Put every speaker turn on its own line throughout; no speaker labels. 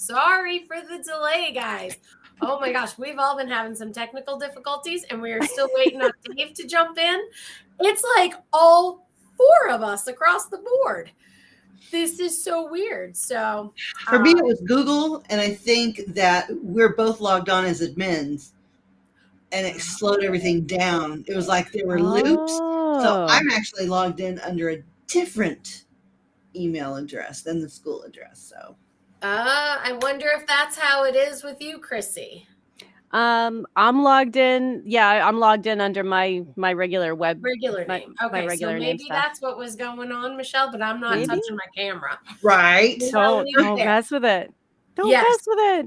Sorry for the delay, guys. Oh my gosh, we've all been having some technical difficulties and we are still waiting on Dave to jump in. It's like all four of us across the board. This is so weird. So
for me, it was Google, and I think that we're both logged on as admins, and it slowed everything down. It was like there were loops. So I'm actually logged in under a different email address than the school address. So
I wonder if that's how it is with you, Chrissy.
I'm logged in. Yeah, I'm logged in under my regular name.
Okay,
my regular
so maybe that's what was going on, Michelle, but I'm not touching my camera.
Right.
Don't mess with it. Don't mess with it.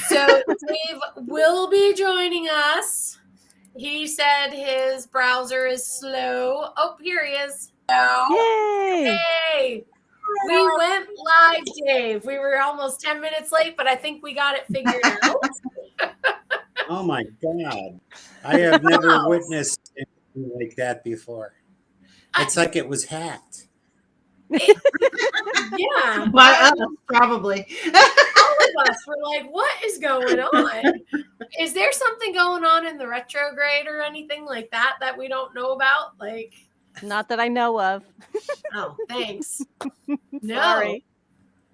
So Dave will be joining us. He said his browser is slow. Oh, here he is.
Yay!
Hey! We went live, Dave. We were almost 10 minutes late, but I think we got it figured out.
Oh my God. I have never witnessed anything like that before. It's like it was hacked.
Yeah.
By us, probably.
All of us were like, what is going on? Is there something going on in the retrograde or anything like that that we don't know about? Like,
not that I know of.
Oh, thanks. No.
Sorry.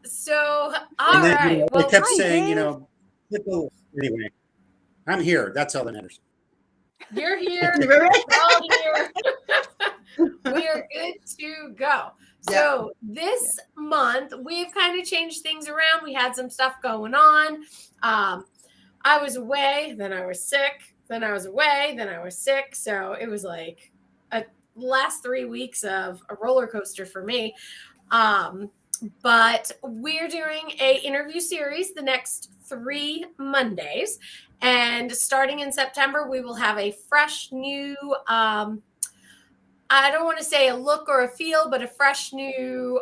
So, all right.
Well, they kept saying, anyway, I'm here. That's all that matters.
You're here. We're all here. We are good to go. So this month, we've kind of changed things around. We had some stuff going on. I was away, then I was sick, then I was away, then I was sick. So it was like a last 3 weeks of a roller coaster for me. But we're doing a interview series the next 3 Mondays. And starting in September, we will have a fresh new, I don't want to say a look or a feel, but a fresh new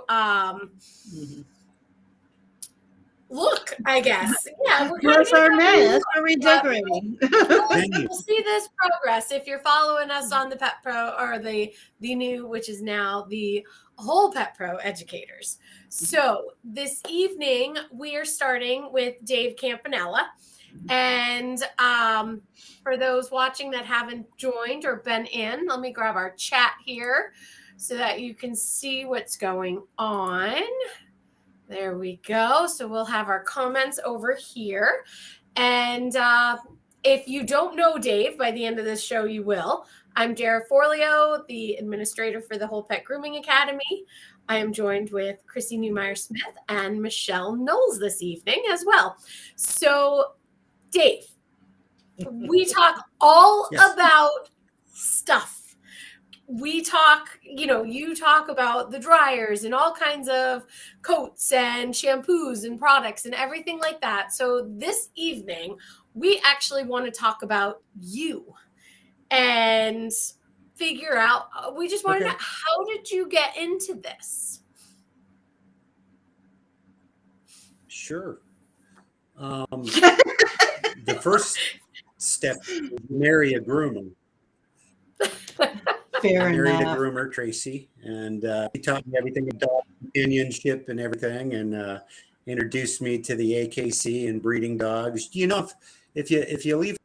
look, I guess. Yeah, we're
That's our mess. Are we decorating?
You'll see this progress if you're following us on the Pet Pro or the new, which is now the whole Pet Pro educators. So this evening we are starting with Dave Campanella. And for those watching that haven't joined or been in, let me grab our chat here so that you can see what's going on. There we go. So we'll have our comments over here. And if you don't know Dave, by the end of this show, you will. I'm Dara Forleo, the administrator for the Whole Pet Grooming Academy. I am joined with Chrissy Newmeyer-Smith and Michelle Knowles this evening as well. So, Dave, we talk all about stuff. We talk, you talk about the dryers and all kinds of coats and shampoos and products and everything like that. So this evening, we actually want to talk about you and figure out, we just want to know, how did you get into this?
Sure. The first step is marry a groomer. Married a groomer, Tracy, and he taught me everything about companionship and everything, and introduced me to the AKC and breeding dogs. If you leave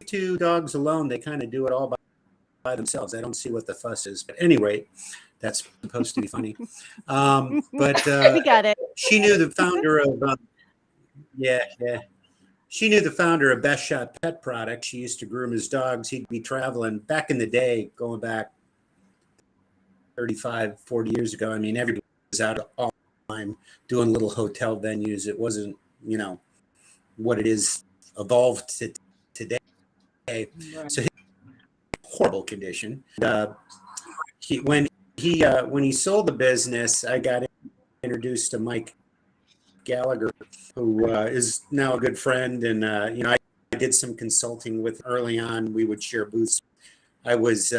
2 dogs alone, they kind of do it all by themselves. I don't see what the fuss is, but anyway, that's supposed to be funny. But
we got it.
She knew the founder of She knew the founder of Best Shot Pet Products. She used to groom his dogs. He'd be traveling back in the day, going back 35, 40 years ago. I mean, everybody was out all the time doing little hotel venues. It wasn't, what it is evolved to today. Right. So horrible condition. When he sold the business, I got introduced to Mike Gallagher, who is now a good friend, and I did some consulting with early on. We would share booths. I was,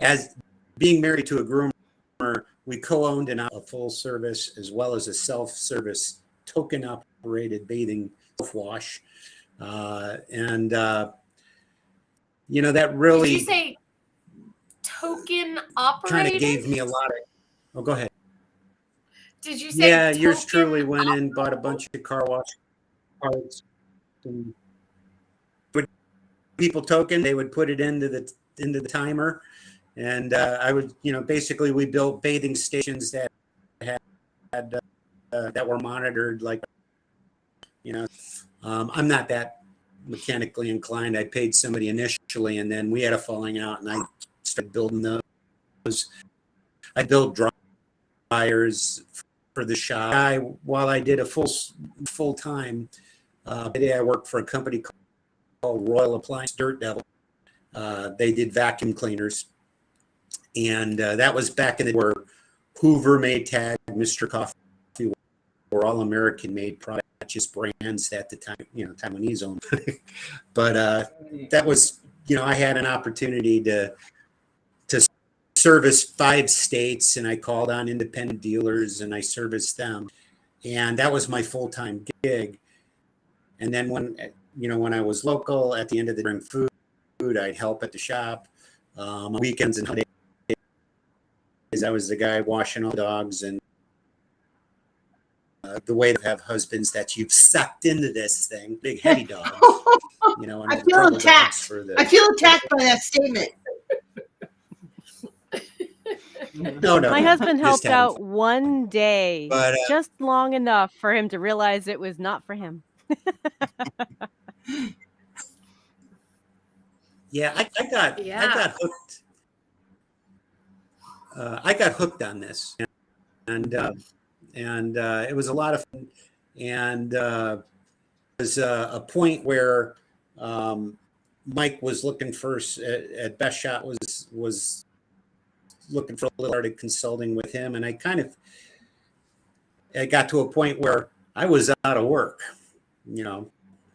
as being married to a groomer, we co-owned a full service as well as a self-service token operated bathing self-wash, and that really.
Did you say token operated?
Kind of gave me a lot of. Oh, go ahead.
Did you say
Yeah, yours
token
truly went in, bought a bunch of car wash parts. And would people token? They would put it into the timer, and I would, basically we built bathing stations that had that were monitored. Like, I'm not that mechanically inclined. I paid somebody initially, and then we had a falling out, and I started building those. I built dryers for the shop. While I did a full time, today I worked for a company called Royal Appliance Dirt Devil. They did vacuum cleaners, and that was back in the day where Hoover made tag, Mr. Coffee were all American made products, not just brands at the time, Taiwanese owned. But that was, I had an opportunity to service 5 states, and I called on independent dealers and I serviced them, and that was my full-time gig. And then when I was local, at the end of the day, food, I'd help at the shop. Weekends and holidays, I was the guy washing all the dogs. And the way to have husbands that you've sucked into this thing, big heavy dogs. And
I feel attacked. I feel attacked by that statement.
No.
My husband helped
having
out
fun.
one day,
But
just long enough for him to realize it was not for him.
yeah, I got hooked. I got hooked on this, and it was a lot of fun. And there was a point where Mike was looking first at Best Shot, was looking for a little, started consulting with him, and I got to a point where I was out of work,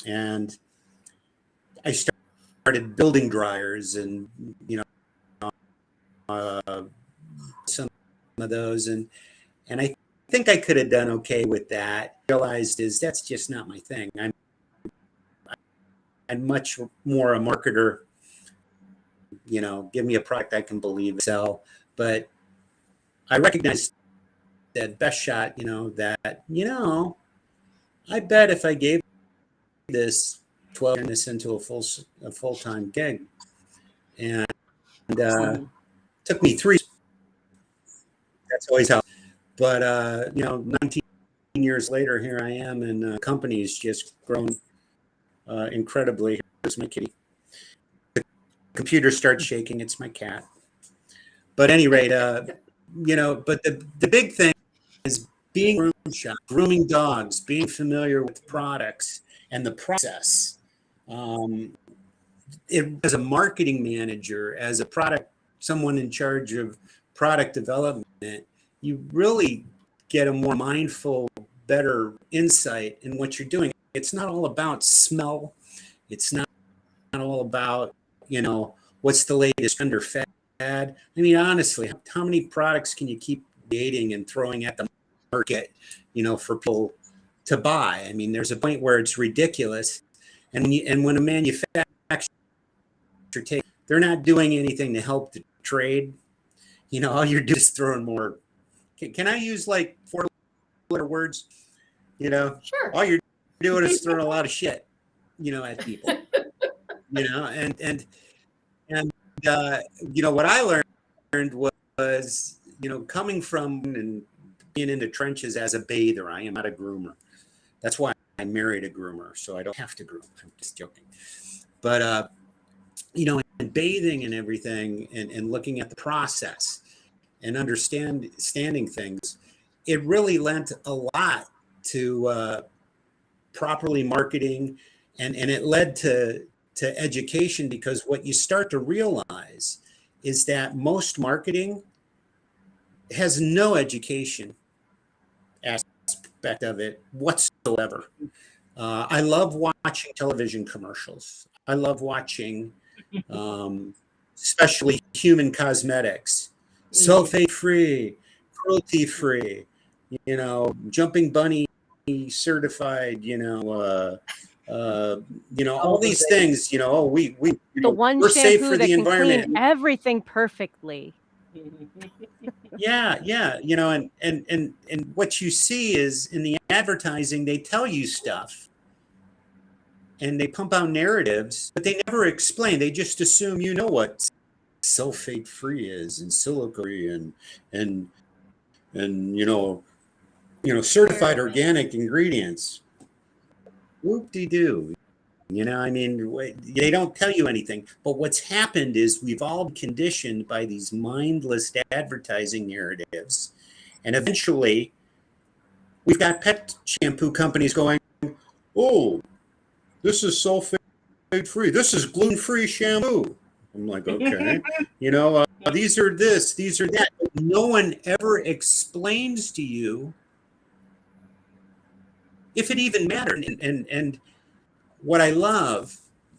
and I started building dryers, and some of those, and I think I could have done okay with that. Realized that's just not my thing. I'm much more a marketer. Give me a product I can believe in, sell. But I recognized that Best Shot, that I bet if I gave this 12 minutes into a full-time gig, and took me 3. That's always how. But 19 years later, here I am, and the company's just grown incredibly. Here's my kitty. The computer starts shaking. It's my cat. But at any rate, but the big thing is being groom shop, grooming dogs, being familiar with products and the process. As a marketing manager, as someone in charge of product development, you really get a more mindful, better insight in what you're doing. It's not all about smell. It's not all about, what's the latest under fad. I mean, honestly, how many products can you keep creating and throwing at the market, for people to buy? I mean, there's a point where it's ridiculous. And when a manufacturer they're not doing anything to help the trade. All you're doing is throwing more. Can I use like 4-letter words?
Sure.
All you're doing is throwing a lot of shit, at people. And what I learned was, coming from and being in the trenches as a bather. I am not a groomer. That's why I married a groomer, so I don't have to groom. I'm just joking. But and bathing and everything, and looking at the process and understanding things, it really lent a lot to properly marketing, and it led to education, because what you start to realize is that most marketing has no education aspect of it whatsoever. I love watching television commercials. I love watching especially human cosmetics, sulfate free, cruelty free, jumping bunny certified, all these things,
The one
we're safe
shampoo
for
that
the
can
environment.
clean everything perfectly.
Yeah. And what you see is in the advertising, they tell you stuff and they pump out narratives, but they never explain. They just assume you know what sulfate free is and silicone free and certified organic ingredients. Whoop-de-doo. I mean, they don't tell you anything. But what's happened is we've all been conditioned by these mindless advertising narratives. And eventually, we've got pet shampoo companies going, oh, this is sulfate free. This is gluten-free shampoo. I'm like, okay. These are this, these are that. No one ever explains to you if it even matters. And what I love,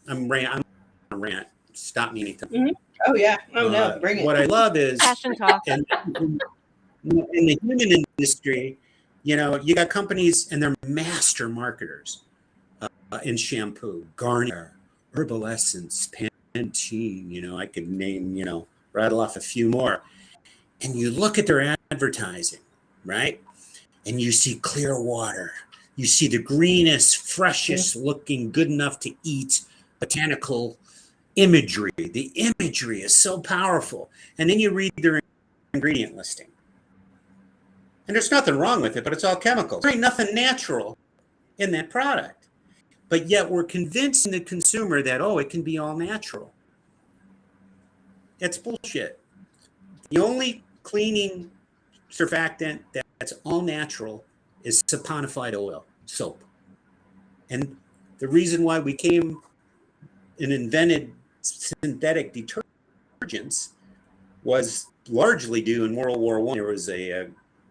I'm on a rant. Stop me anytime.
Mm-hmm. Oh yeah. Oh no, bring it.
What I love is
Passion talk.
in the human industry, you got companies and they're master marketers in shampoo, Garnier, Herbal Essence, Pantene. I could name, rattle off a few more. And you look at their advertising, right? And you see clear water. You see the greenest, freshest looking, good enough to eat botanical imagery. The imagery is so powerful. And then you read their ingredient listing. And there's nothing wrong with it, but it's all chemicals. There ain't nothing natural in that product. But yet we're convincing the consumer that, it can be all natural. That's bullshit. The only cleaning surfactant that's all natural is saponified oil, soap. And the reason why we came and invented synthetic detergents was largely due in World War I.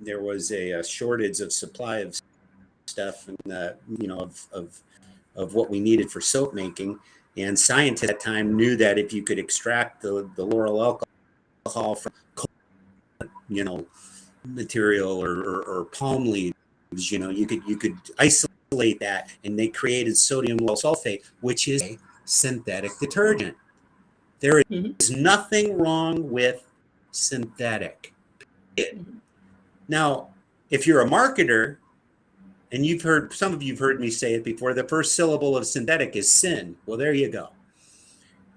There was a shortage of supply of stuff and of what we needed for soap making. And scientists at that time knew that if you could extract the lauryl alcohol from material or palm leaves, you could isolate that, and they created sodium lauryl sulfate, which is a synthetic detergent. There is nothing wrong with synthetic. Now, if you're a marketer, and some of you've heard me say it before, the first syllable of synthetic is sin. Well, there you go.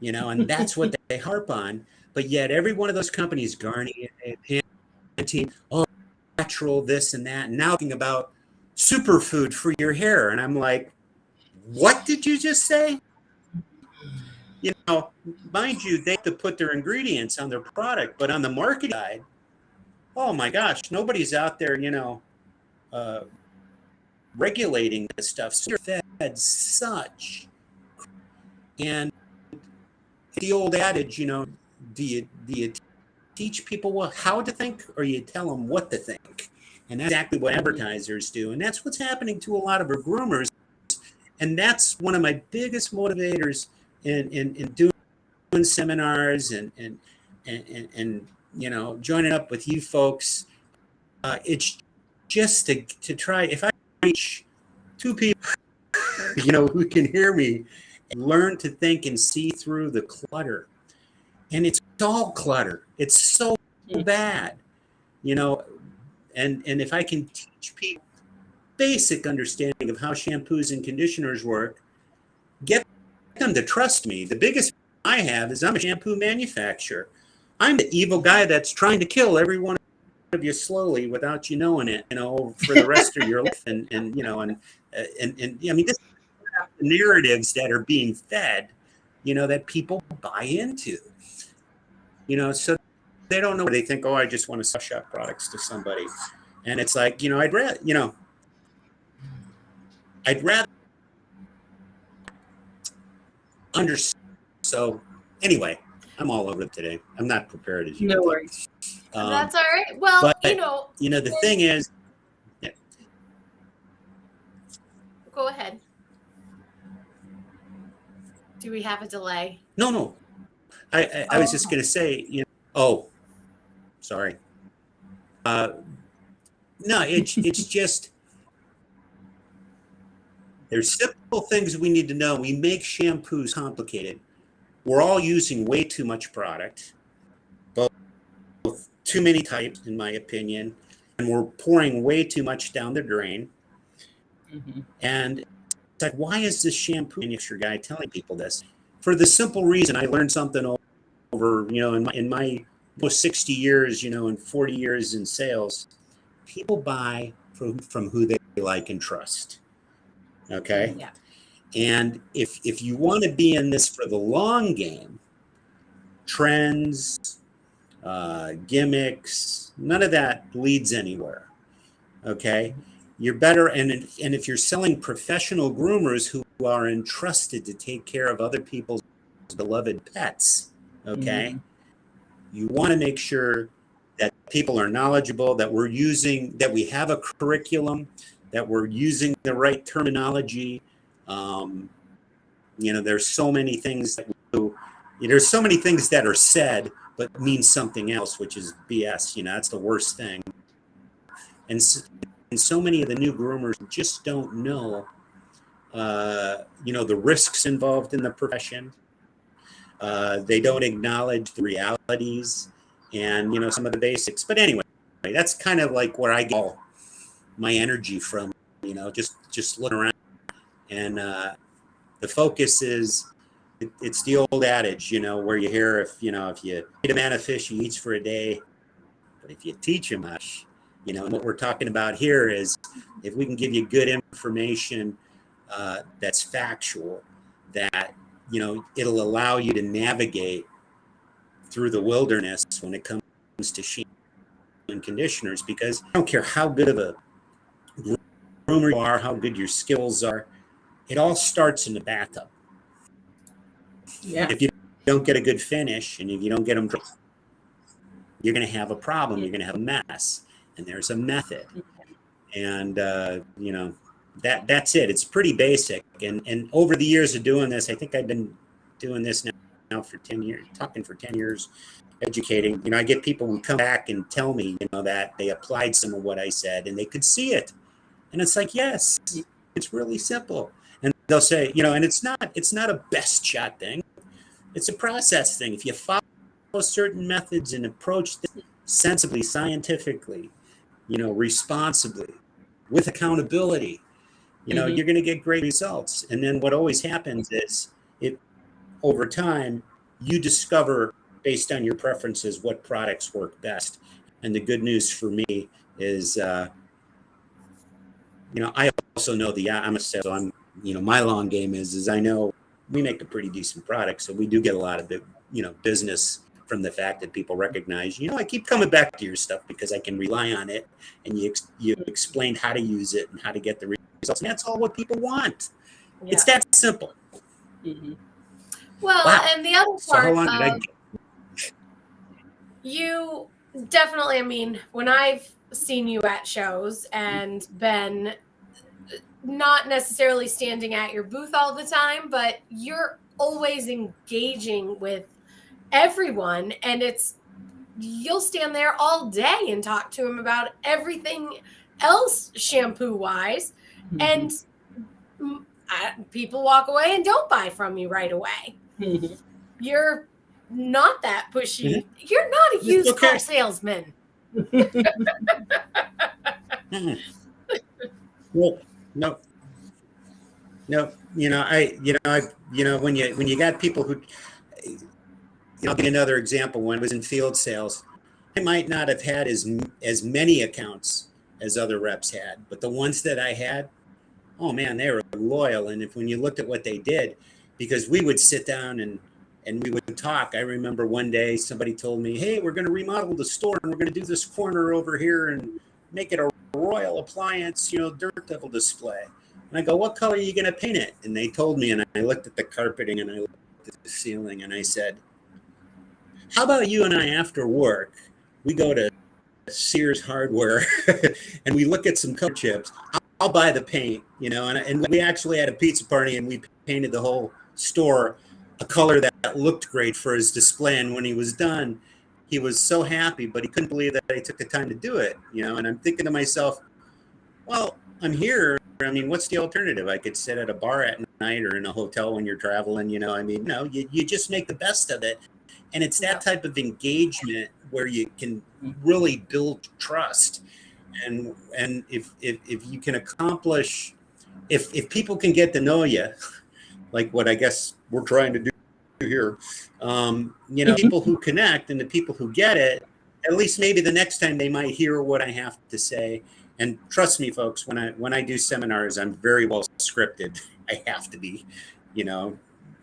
And that's what they harp on. But yet every one of those companies, Garnier, Pantene, natural, this and that, and now talking about superfood for your hair. And I'm like, what did you just say? Mind you, they have to put their ingredients on their product, but on the market side, oh my gosh, nobody's out there, regulating this stuff. So you're fed such. And the old adage, do you teach people how to think, or you tell them what to think? And that's exactly what advertisers do. And that's what's happening to a lot of our groomers. And that's one of my biggest motivators in doing seminars and joining up with you folks. It's just to try, if I reach two people, who can hear me and learn to think and see through the clutter. And it's all clutter. It's so bad, and if I can teach people basic understanding of how shampoos and conditioners work, get them to trust me. The biggest I have is I'm a shampoo manufacturer. I'm the evil guy that's trying to kill every one of you slowly without you knowing it, for the rest of your life. And I mean, this is the narratives that are being fed, that people buy into, so they don't know. They think, I just want to sell shop products to somebody. And it's like, I'd rather understand. So anyway, I'm all over it today. I'm not prepared as you.
No worries.
That's all right. Well,
but, the thing is. Yeah.
Go ahead. Do we have a delay?
No. I was just going to say, sorry. No, it's just, there's simple things we need to know. We make shampoos complicated. We're all using way too much product, both too many types, in my opinion, and we're pouring way too much down the drain. And it's like, why is this shampoo manufacturer guy telling people this? For the simple reason, I learned something over, in my almost 60 years, and 40 years in sales. People buy from who they like and trust. Okay.
Yeah.
And if you want to be in this for the long game, trends, gimmicks, none of that leads anywhere. Okay. You're better. And if you're selling professional groomers who are entrusted to take care of other people's beloved pets, okay, you want to make sure that people are knowledgeable, that we have a curriculum, that we're using the right terminology. There's so many things there's so many things that are said but mean something else, which is BS. That's the worst thing. And so many of the new groomers just don't know, the risks involved in the profession. They don't acknowledge the realities and, some of the basics. But anyway, that's kind of like where I get all my energy from, just looking around. And the focus is, it's the old adage, where you hear if you feed a man a fish, he eats for a day. But if you teach him much, and what we're talking about here is if we can give you good information that's factual, that, it'll allow you to navigate through the wilderness when it comes to shampoo and conditioners, because I don't care how good of a groomer you are, how good your skills are, it all starts in the bathtub.
Yeah.
If you don't get a good finish and if you don't get them dry, you're going to have a problem. You're going to have a mess. And there's a method. And, that's it. It's pretty basic. And over the years of doing this, I think I've been doing this now for 10 years, talking for 10 years, educating. I get people who come back and tell me, that they applied some of what I said and they could see it. And it's like, yes, it's really simple. And they'll say, and it's not a best shot thing. It's a process thing. If you follow certain methods and approach this sensibly, scientifically, responsibly, with accountability, you're going to get great results. And then what always happens is over time, you discover based on your preferences what products work best. And the good news for me is, I also know I'm a sales, so I'm, my long game is I know we make a pretty decent product. So we do get a lot of business from the fact that people recognize, I keep coming back to your stuff because I can rely on it. And you explained how to use it and how to get the results. And that's all what people want. Yeah. It's that simple.
Well, wow. And the other part,
so how long did I
you definitely, when I've seen you at shows and been not necessarily standing at your booth all the time, but you're always engaging with everyone, and you'll stand there all day and talk to them about everything else shampoo wise, and people walk away and don't buy from you right away. You're not that pushy. You're not a used car salesman.
Well, no. When you got people who, I'll give you another example. When I was in field sales, I might not have had as many accounts as other reps had, but the ones that I had, oh man, they were loyal. And when you looked at what they did, because we would sit down and we would talk. I remember one day somebody told me, hey, we're going to remodel the store and we're going to do this corner over here and make it a Royal Appliance, Dirt Devil display. And I go, what color are you going to paint it? And they told me, and I looked at the carpeting and I looked at the ceiling and I said, how about you and I after work, we go to Sears Hardware and we look at some color chips. I'll buy the paint, and we actually had a pizza party and we painted the whole store a color that looked great for his display. And when he was done, he was so happy, but he couldn't believe that I took the time to do it, and I'm thinking to myself, well, I'm here. What's the alternative? I could sit at a bar at night or in a hotel when you're traveling, you just make the best of it. And it's that type of engagement where you can really build trust. And if you can accomplish, if people can get to know you, like what I guess we're trying to do here, people who connect and the people who get it, at least maybe the next time they might hear what I have to say. And trust me, folks, when I do seminars, I'm very well scripted. I have to be,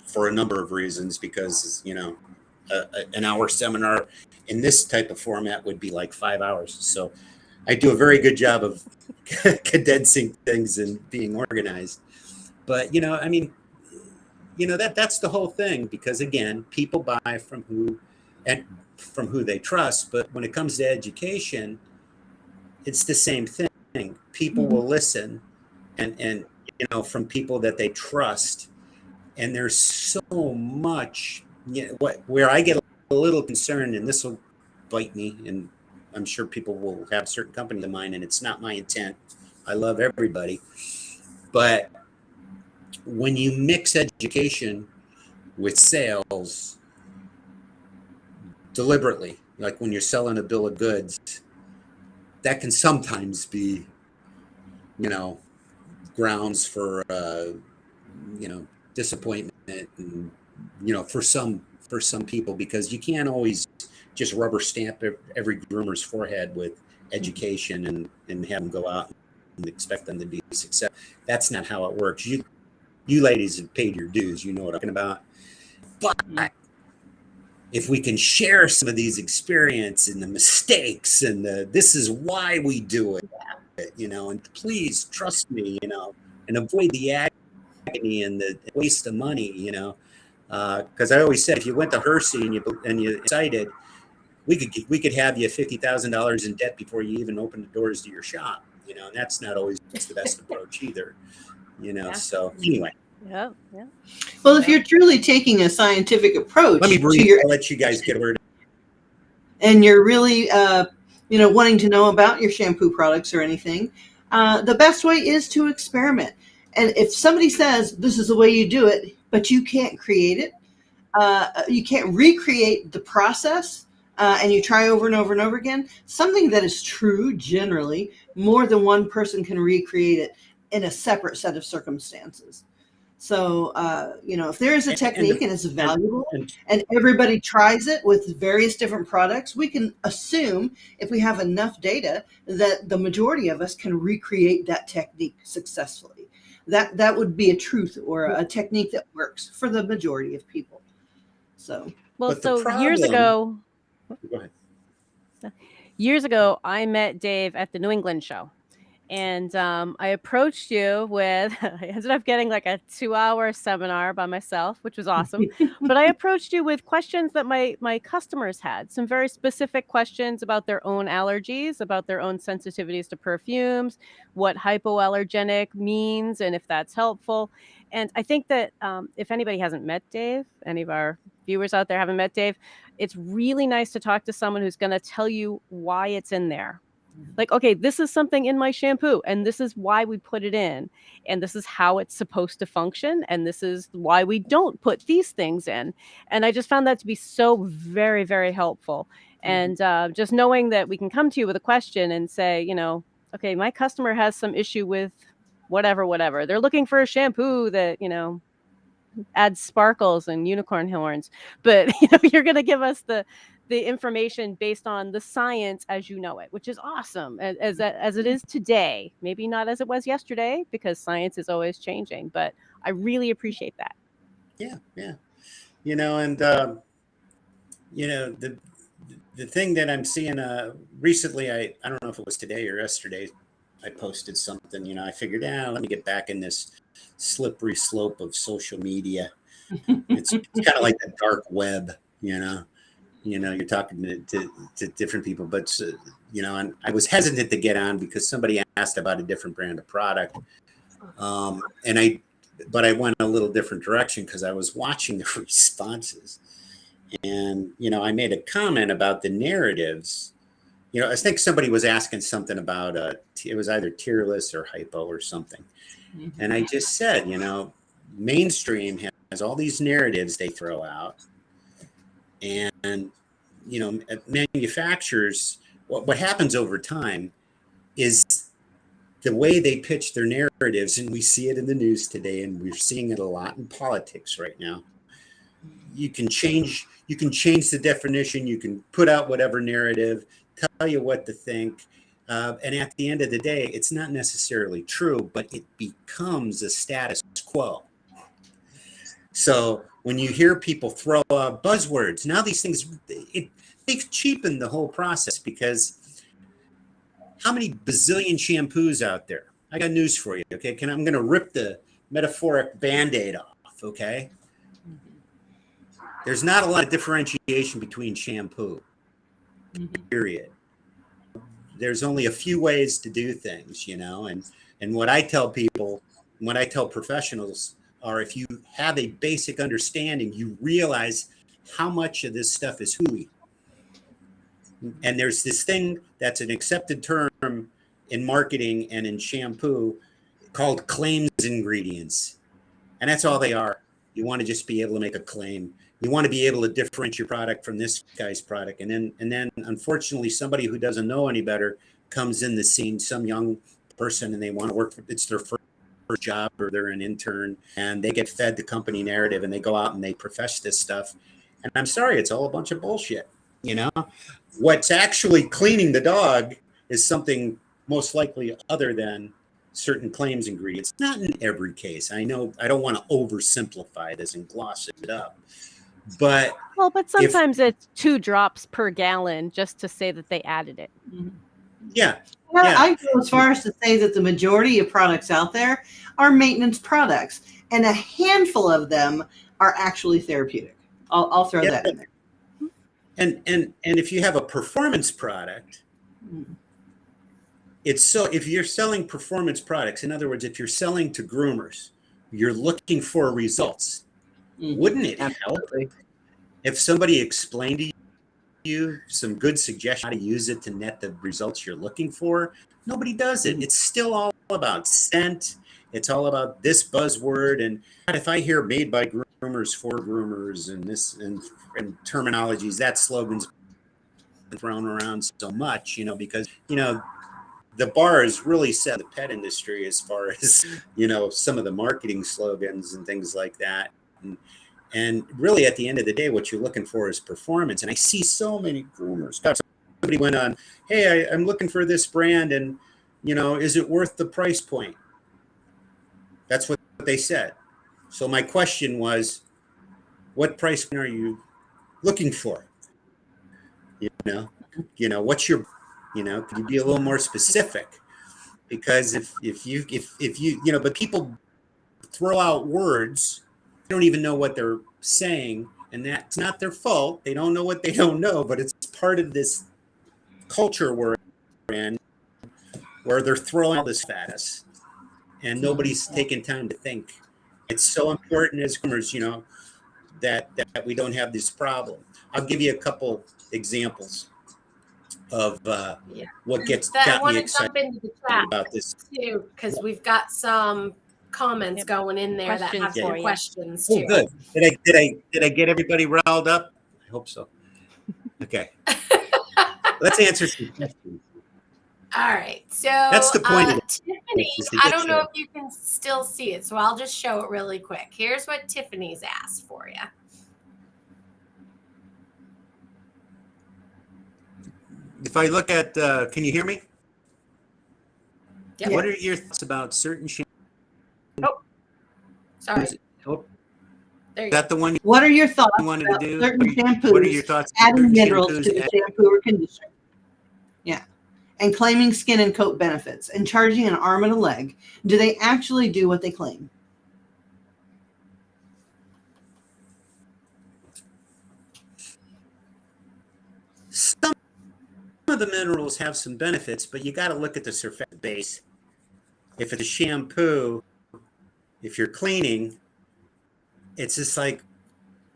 for a number of reasons, because an hour seminar in this type of format would be like 5 hours. So I do a very good job of condensing things and being organized. But that's the whole thing, because again, people buy from who they trust. But when it comes to education, it's the same thing. People will listen and from people that they trust. And there's so much, where I get a little concerned, and this will bite me, and I'm sure people will have certain companies in mind, and it's not my intent. I love everybody. But when you mix education with sales deliberately, like when you're selling a bill of goods, that can sometimes be, grounds for, disappointment, and, for some people, because you can't always just rubber stamp every groomer's forehead with education and have them go out and expect them to be successful. That's not how it works. You ladies have paid your dues. You know what I'm talking about. But if we can share some of these experiences and the mistakes and this is why we do it, and please trust me, and avoid the agony and the waste of money, because I always said, if you went to Hershey and you decided, we could have you $50,000 in debt before you even open the doors to your shop, and that's not always the best approach either, So anyway.
Yeah.
Well, if you're truly taking a scientific approach,
let me breathe. I'll let you guys get a word.
And you're really, wanting to know about your shampoo products or anything, the best way is to experiment. And if somebody says this is the way you do it, but you can't create it, you can't recreate the process, and you try over and over and over again, something that is true generally, more than one person can recreate it in a separate set of circumstances. So, if there is a technique and it's valuable and everybody tries it with various different products, we can assume, if we have enough data, that the majority of us can recreate that technique successfully. That would be a truth or a technique that works for the majority of people. So,
years ago,
go ahead.
Years ago, I met Dave at the New England show. And I approached you with, I ended up getting like a 2-hour seminar by myself, which was awesome. But I approached you with questions that my customers had, some very specific questions about their own allergies, about their own sensitivities to perfumes, what hypoallergenic means, and if that's helpful. And I think that if anybody hasn't met Dave, any of our viewers out there haven't met Dave, it's really nice to talk to someone who's going to tell you why it's in there. Like, okay, this is something in my shampoo, and this is why we put it in, and this is how it's supposed to function, and this is why we don't put these things in. And I just found that to be so very, very helpful. And just knowing that we can come to you with a question and say, okay, my customer has some issue with whatever. They're looking for a shampoo that, adds sparkles and unicorn horns, but you're going to give us the information based on the science as you know it, which is awesome, as it is today. Maybe not as it was yesterday, because science is always changing, but I really appreciate that.
Yeah. And the thing that I'm seeing recently, I don't know if it was today or yesterday, I posted something. I figured, let me get back in this slippery slope of social media. It's kind of like the dark web, you're talking to different people, but and I was hesitant to get on because somebody asked about a different brand of product, but I went a little different direction because I was watching the responses, and I made a comment about the narratives. I think somebody was asking something about it was either tearless or hypo or something. And I just said, mainstream has all these narratives they throw out, and manufacturers, what happens over time is the way they pitch their narratives, and we see it in the news today, and we're seeing it a lot in politics right now. You can change the definition, you can put out whatever narrative, tell you what to think, and at the end of the day, it's not necessarily true, but it becomes a status quo. So when you hear people throw out buzzwords, now these things, they've cheapened the whole process, because how many bazillion shampoos out there? I got news for you, okay? I'm going to rip the metaphoric Band-Aid off, okay? There's not a lot of differentiation between shampoo, period. There's only a few ways to do things, and what I tell people, what I tell professionals are, if you have a basic understanding, you realize how much of this stuff is hooey. And there's this thing that's an accepted term in marketing and in shampoo called claims ingredients. And that's all they are. You want to just be able to make a claim. You want to be able to differentiate your product from this guy's product. And then unfortunately, somebody who doesn't know any better comes in the scene, some young person, and they want to work for, it's their first job, or they're an intern, and they get fed the company narrative, and they go out and they profess this stuff. And I'm sorry, it's all a bunch of bullshit. What's actually cleaning the dog is something most likely other than certain claims ingredients. Not in every case. I know I don't want to oversimplify this and gloss it up. But
sometimes it's 2 drops per gallon just to say that they added it.
Yeah.
I go as far as to say that the majority of products out there are maintenance products, and a handful of them are actually therapeutic. I'll throw that in there.
And if you have a performance product, if you're selling performance products, in other words, if you're selling to groomers, you're looking for results. Wouldn't it help if somebody explained to you some good suggestions how to use it to net the results you're looking for? Nobody does it. It's still all about scent. It's all about this buzzword. And if I hear made by groomers for groomers and this and terminologies, that slogan's been thrown around so much, because, the bar is really set in the pet industry as far as, some of the marketing slogans and things like that. And really, at the end of the day, what you're looking for is performance. And I see so many groomers. Somebody went on, hey, I'm looking for this brand, and, is it worth the price point? That's what they said. So my question was, what price point are you looking for? What's your, could you be a little more specific? Because if you, but people throw out words, they don't even know what they're saying, and that's not their fault. They don't know what they don't know, but it's part of this culture we're in, where they're throwing all this status, and nobody's taking time to think. It's so important as groomers, that we don't have this problem. I'll give you a couple examples of what got me excited about this
too, because we've got some comments going in there that have some questions too.
Oh, good. Did I get everybody riled up? I hope so. Okay. Let's answer some questions.
All right. So
that's the point of it.
Tiffany, I don't know if you can still see it, so I'll just show it really quick. Here's what Tiffany's asked for you.
If I look at, can you hear me?
Yep.
What are your thoughts about certain shampoos?
Oh, sorry.
There
you
go.
That the one?
What are your thoughts
you wanted
about
to do?
certain shampoos?
What are your thoughts?
Adding minerals to the shampoo or conditioner. Yeah. And claiming skin and coat benefits and charging an arm and a leg. Do they actually do what they claim?
Some of the minerals have some benefits, but you got to look at the surface base. If it's a shampoo, if you're cleaning, it's just like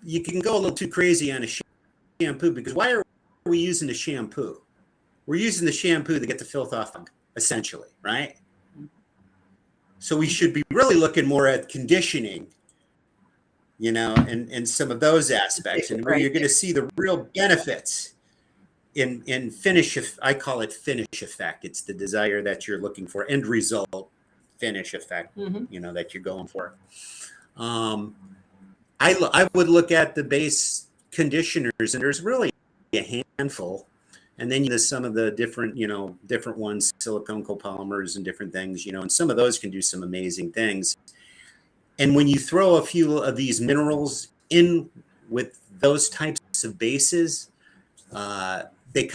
you can go a little too crazy on a shampoo, because why are we using the shampoo? We're using the shampoo to get the filth off, essentially, right? So we should be really looking more at conditioning, and some of those aspects, and where you're going to see the real benefits. in finish, I call it finish effect. It's the desire that you're looking for, end result, finish effect, that you're going for. I would look at the base conditioners, and there's really a handful. And then there's some of the different, different ones, silicone copolymers and different things, and some of those can do some amazing things. And when you throw a few of these minerals in with those types of bases, they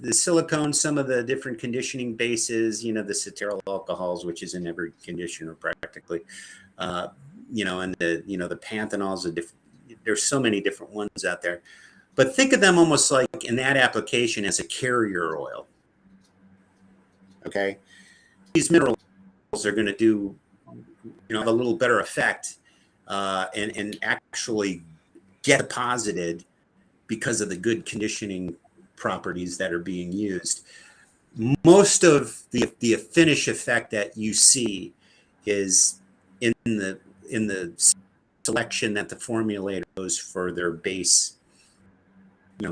the silicone, some of the different conditioning bases, the cetyl alcohols, which is in every conditioner practically, and the panthenols, there's so many different ones out there. But think of them almost like in that application as a carrier oil. Okay. These minerals are going to do, have a little better effect and actually get deposited because of the good conditioning properties that are being used. Most of the finish effect that you see is in the selection that the formulator goes for their base,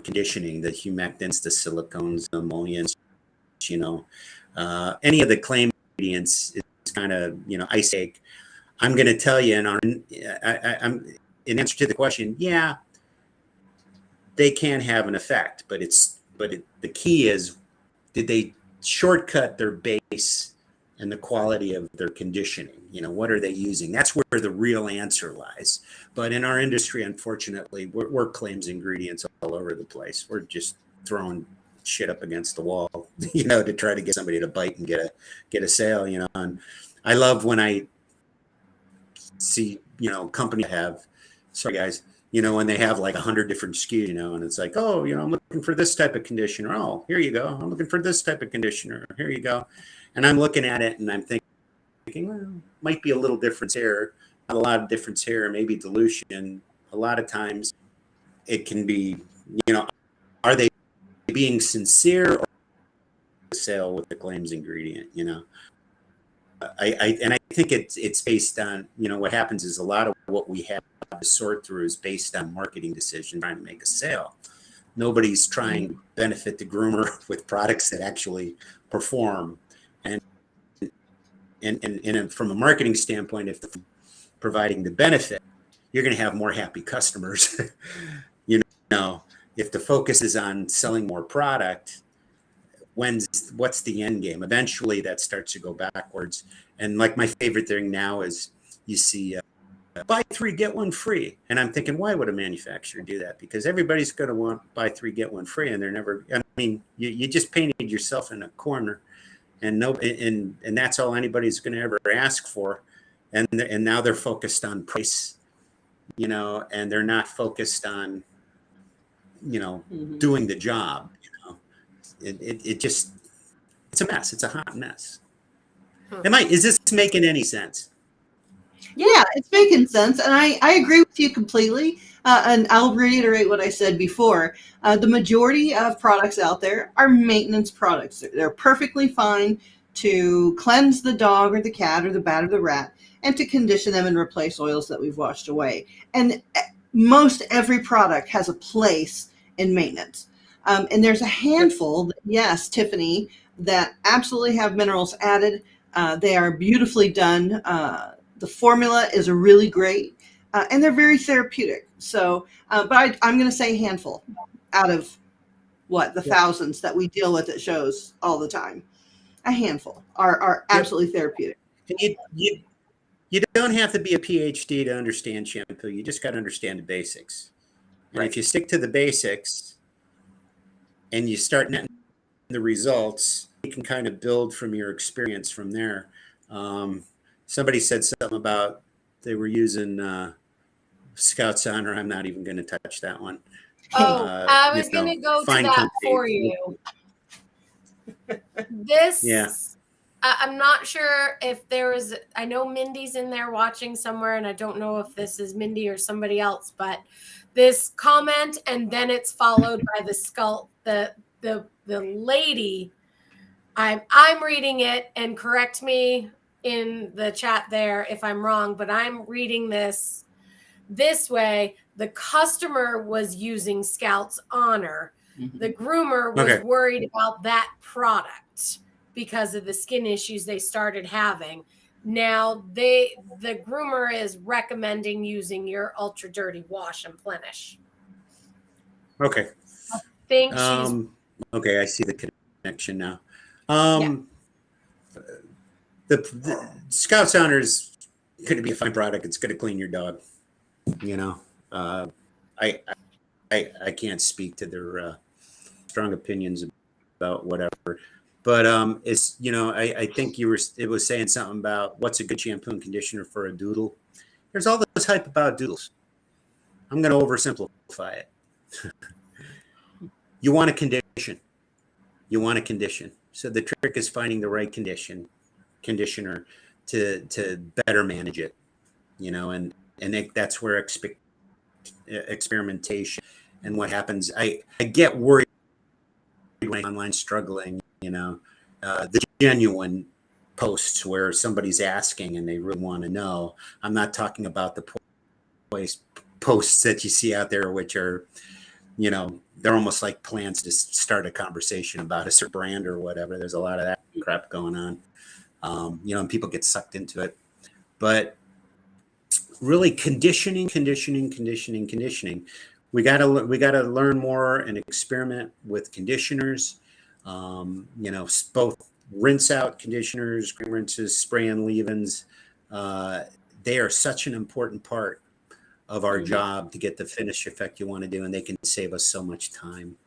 conditioning, the humectants, the silicones, the emollients, any of the claim ingredients is kind of, ice ache. I'm going to tell you, I'm in answer to the question, yeah, they can have an effect, but the key is, did they shortcut their base and the quality of their conditioning? What are they using? That's where the real answer lies. But in our industry, unfortunately, we're claims ingredients all over the place. We're just throwing shit up against the wall, to try to get somebody to bite and get a sale, And I love when I see, companies have, sorry guys, when they have like 100 different SKUs, and it's like, oh, I'm looking for this type of conditioner. Oh, here you go. I'm looking for this type of conditioner. Here you go. And I'm looking at it and I'm thinking, well, might be a little difference here, not a lot of difference here, maybe dilution. A lot of times it can be, are they being sincere or sale with the claims ingredient, I think it's based on, what happens is a lot of what we have to sort through is based on marketing decisions, trying to make a sale. Nobody's trying to benefit the groomer with products that actually perform. And from a marketing standpoint, if providing the benefit, you're going to have more happy customers. If the focus is on selling more product, what's the end game? Eventually that starts to go backwards. And like my favorite thing now is you see buy 3 get 1 free, and I'm thinking, why would a manufacturer do that? Because everybody's going to want buy 3 get 1 free, and they're never, you just painted yourself in a corner, and that's all anybody's going to ever ask for. And now they're focused on price, and they're not focused on doing the job. It just, it's a mess. It's a hot mess. Is this making any sense?
Yeah, it's making sense. And I agree with you completely. And I'll reiterate what I said before. The majority of products out there are maintenance products. They're perfectly fine to cleanse the dog or the cat or the bat or the rat, and to condition them and replace oils that we've washed away. And most every product has a place in maintenance. And there's a handful, yes, Tiffany, that absolutely have minerals added. They are beautifully done. The formula is really great, and they're very therapeutic. So, but I'm going to say handful out of the thousands that we deal with at shows all the time. A handful are absolutely therapeutic.
And you don't have to be a PhD to understand shampoo. You just got to understand the basics. And if you stick to the basics and you start netting the results, you can kind of build from your experience from there. Somebody said something about they were using Scout's Honor. I'm not even going to touch that one.
Oh, I was going to go to that company for you. I'm not sure if there was, I know Mindy's in there watching somewhere, and I don't know if this is Mindy or somebody else, but this comment, and then it's followed by the lady. I'm reading it, and correct me in the chat there if I'm wrong, but I'm reading this way. The customer was using Scout's Honor, The groomer was
Okay.
worried about that product because of the skin issues they started having. Now the groomer is recommending using your Ultra Dirty Wash and Plenish.
Okay.
Think she's
Okay, I see the connection now.
Yeah.
The Scout Sounder is going to be a fine product. It's going to clean your dog. You know, I can't speak to their strong opinions about whatever, but it's, you know, I think it was saying something about what's a good shampoo and conditioner for a doodle. There's all this hype about doodles. I'm going to oversimplify it. You want a condition. You want a condition. So the trick is finding the right conditioner to better manage it. You know, and that's where experimentation and what happens. I get worried when online struggling. You know, the genuine posts where somebody's asking and they really want to know. I'm not talking about the posts that you see out there, which are, you know, they're almost like plans to start a conversation about a certain brand or whatever. There's a lot of that crap going on, you know, and people get sucked into it. But really, conditioning. We gotta learn more and experiment with conditioners. You know, both rinse out conditioners, cream rinses, spray and leave-ins. They are such an important part of our job to get the finish effect you want to do, and they can save us so much time.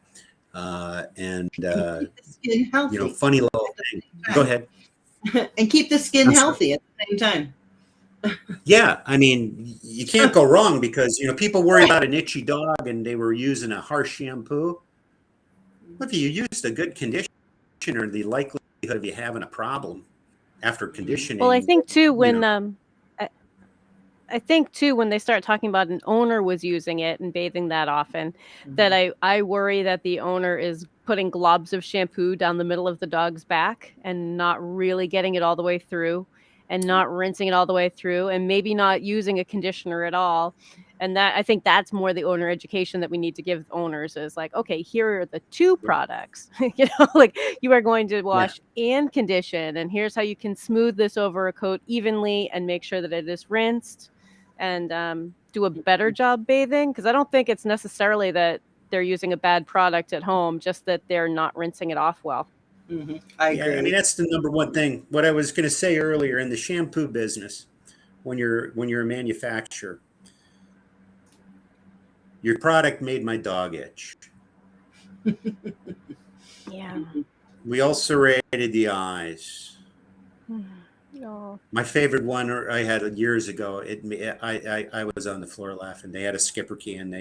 And
skin healthy.
you know, funny little thing. Go ahead.
And keep the skin healthy at the same time.
Yeah, I mean, you can't go wrong because, you know, people worry about an itchy dog and they were using a harsh shampoo. If you used a good conditioner, the likelihood of you having a problem after conditioning.
Well, I think too when
know,
I think too when they start talking about an owner was using it and bathing that often, that I worry that the owner is putting globs of shampoo down the middle of the dog's back and not really getting it all the way through and not rinsing it all the way through and maybe not using a conditioner at all. And that I think that's more the owner education that we need to give owners is like, okay, here are the two products. You know, like you are going to wash and condition, and here's how you can smooth this over a coat evenly and make sure that it is rinsed and do a better job bathing. Because I don't think it's necessarily that they're using a bad product at home, just that they're not rinsing it off well.
I agree.
I mean, that's the number one thing. What I was going to say earlier in the shampoo business, when you're a manufacturer, your product made my dog itch.
Yeah.
We ulcerated the eyes.
No.
My favorite one I had years ago. I was on the floor laughing. They had a skipper key and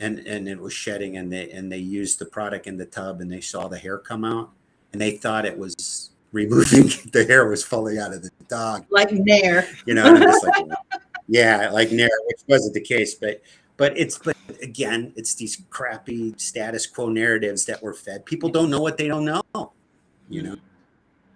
it was shedding and they used the product in the tub and they saw the hair come out and they thought it was removing the hair was falling out of the dog.
Like Nair.
You know, and I'm just like, yeah, like Nair, which wasn't the case, but again, it's these crappy status quo narratives that we're fed. People don't know what they don't know, you know.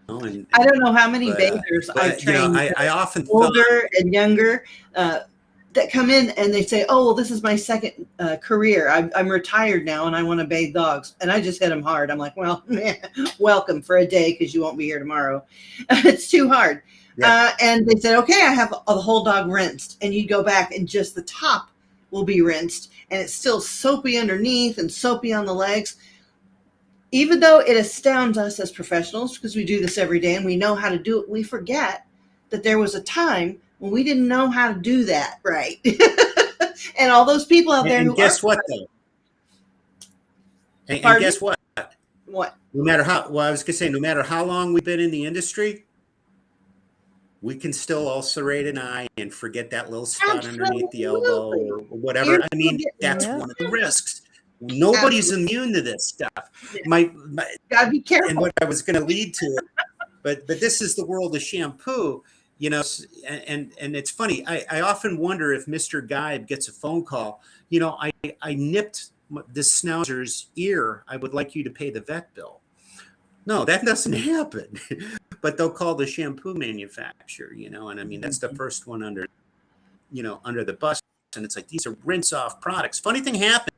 And
I don't know how many bathers I've trained,
you know, I often
older and younger, that come in and they say, "Oh, well, this is my second career. I'm retired now and I want to bathe dogs." And I just hit them hard. I'm like, "Well, man, welcome for a day because you won't be here tomorrow. It's too hard."
Yeah.
And they said, "Okay, I have the whole dog rinsed," and you go back and just the top will be rinsed, and it's still soapy underneath and soapy on the legs. Even though it astounds us as professionals because we do this every day and we know how to do it, we forget that there was a time when we didn't know how to do that right. And all those people out there
and guess what though? And guess what?
What?
No matter how, well, I was gonna say, no matter how long we've been in the industry, we can still ulcerate an eye and forget that little spot underneath the elbow or whatever. I mean, that's one of the risks. Nobody's immune to this stuff. My
Gotta be careful.
And what I was going to lead to, but this is the world of shampoo, you know. And it's funny. I often wonder if Mr. Guide gets a phone call. You know, I nipped this schnauzer's ear. I would like you to pay the vet bill. No, that doesn't happen. But they'll call the shampoo manufacturer. You know, and I mean that's the first one under the bus. And it's like these are rinse off products. Funny thing happened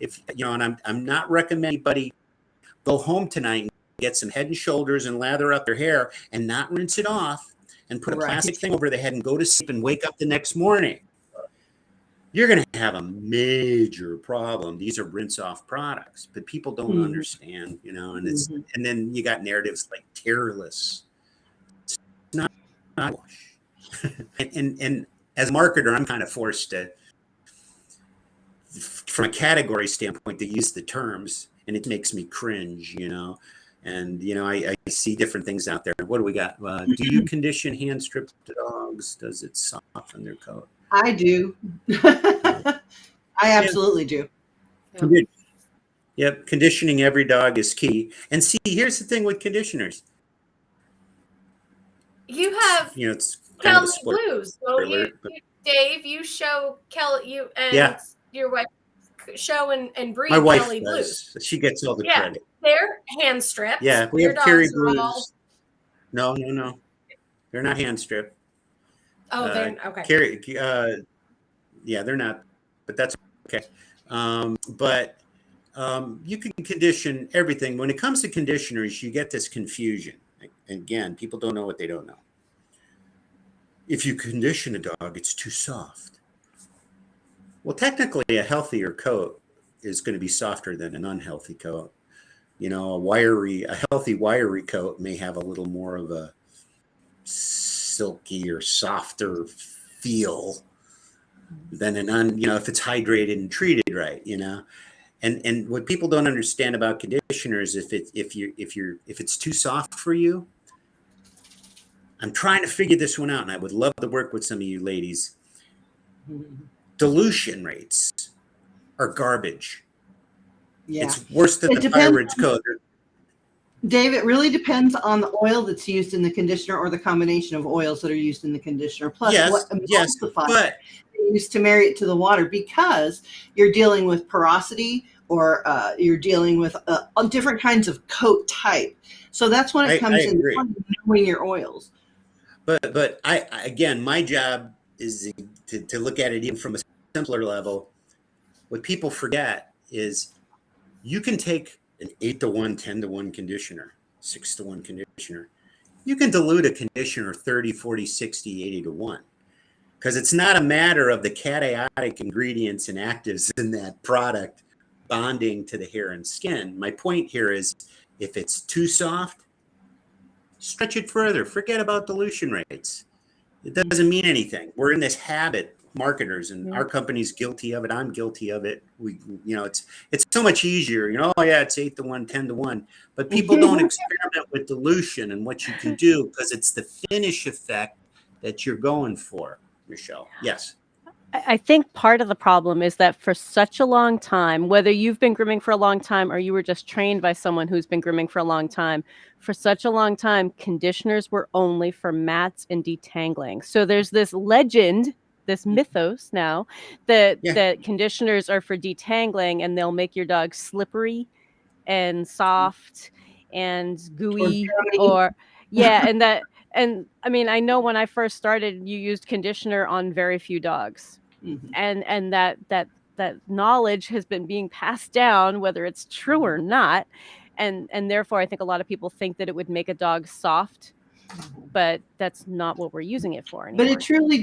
if you know, and I'm not recommending anybody go home tonight and get some Head and Shoulders and lather up their hair and not rinse it off and put a plastic thing over the head and go to sleep and wake up the next morning. You're going to have a major problem. These are rinse-off products, but people don't understand, you know. And it's and then you got narratives like Tearless. It's not wash. and as a marketer, I'm kind of forced to, from a category standpoint, to use the terms, and it makes me cringe, you know. And you know, I see different things out there. What do we got? Do you condition hand strip dogs? Does it soften their coat?
I do. I absolutely do.
Yep. Yep. Conditioning every dog is key. And see, here's the thing with conditioners.
You have,
you know, it's kind of a
Kelly Blues. So Dave, you show Kelly, you and your wife show and breed
my wife
Kelly
does. Blues. She gets all the credit.
They're hand stripped.
Yeah, we have Kerry Blues. No. They're not hand stripped.
Oh, they're okay.
Kerry, yeah, they're not, but that's okay. But you can condition everything. When it comes to conditioners, you get this confusion. Again, people don't know what they don't know. If you condition a dog, it's too soft. Well, technically, a healthier coat is going to be softer than an unhealthy coat. You know, a healthy wiry coat may have a little more of a silky or softer feel than if it's hydrated and treated right, you know. And what people don't understand about conditioners, if it's too soft for you, I'm trying to figure this one out, and I would love to work with some of you ladies. Dilution rates are garbage. Yeah. It's worse than the Pirates code.
Dave, it really depends on the oil that's used in the conditioner or the combination of oils that are used in the conditioner. Plus, what emulsifier they use to marry it to the water, because you're dealing with porosity or you're dealing with different kinds of coat type. So that's when it comes in knowing your oils.
But again, my job is to look at it even from a simpler level. What people forget is you can take an 8-to-1, 10-to-1 conditioner, 6-to-1 conditioner. You can dilute a conditioner 30, 40, 60, 80-to-1. Because it's not a matter of the cationic ingredients and actives in that product bonding to the hair and skin. My point here is, if it's too soft, stretch it further. Forget about dilution rates. It doesn't mean anything. We're in this habit, marketers, and our company's guilty of it. I'm guilty of it. It's so much easier. You know, it's 8-to-1, 10-to-1. But people don't experiment with dilution and what you can do, because it's the finish effect that you're going for, Michelle. Yes.
I think part of the problem is that for such a long time, whether you've been grooming for a long time or you were just trained by someone who's been grooming for a long time, for such a long time, conditioners were only for mats and detangling. So there's this legend, this mythos now, that conditioners are for detangling, and they'll make your dog slippery and soft and gooey and I mean, I know when I first started, you used conditioner on very few dogs. And that knowledge has been being passed down, whether it's true or not. And therefore, I think a lot of people think that it would make a dog soft, but that's not what we're using it for anymore.
But it truly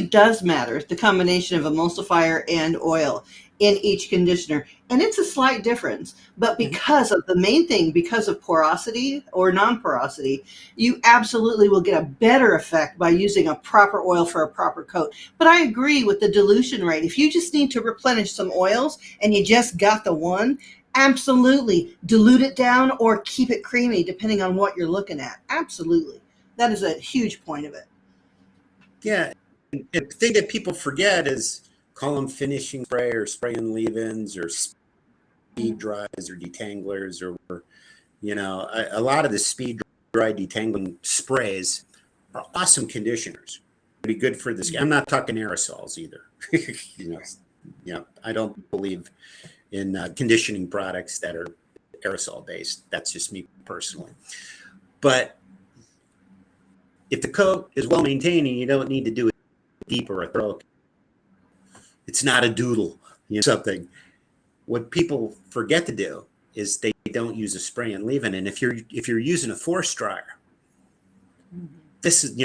does matter, the combination of emulsifier and oil in each conditioner. And it's a slight difference, but because of the main thing, because of porosity or non-porosity, you absolutely will get a better effect by using a proper oil for a proper coat. But I agree with the dilution rate. If you just need to replenish some oils and you just got the one, absolutely dilute it down or keep it creamy, depending on what you're looking at. Absolutely. That is a huge point of it.
Yeah. And the thing that people forget is call them finishing spray or spray and leave-ins or speed dries or detanglers, or, you know, a lot of the speed dry detangling sprays are awesome conditioners. Be good for the skin. I'm not talking aerosols either. you know, I don't believe in conditioning products that are aerosol based. That's just me personally. But if the coat is well maintained, you don't need to do it deep or a thorough. It's not a doodle, something. what people forget to do is they don't use a spray and leave-in. And if you're using a force dryer, this is,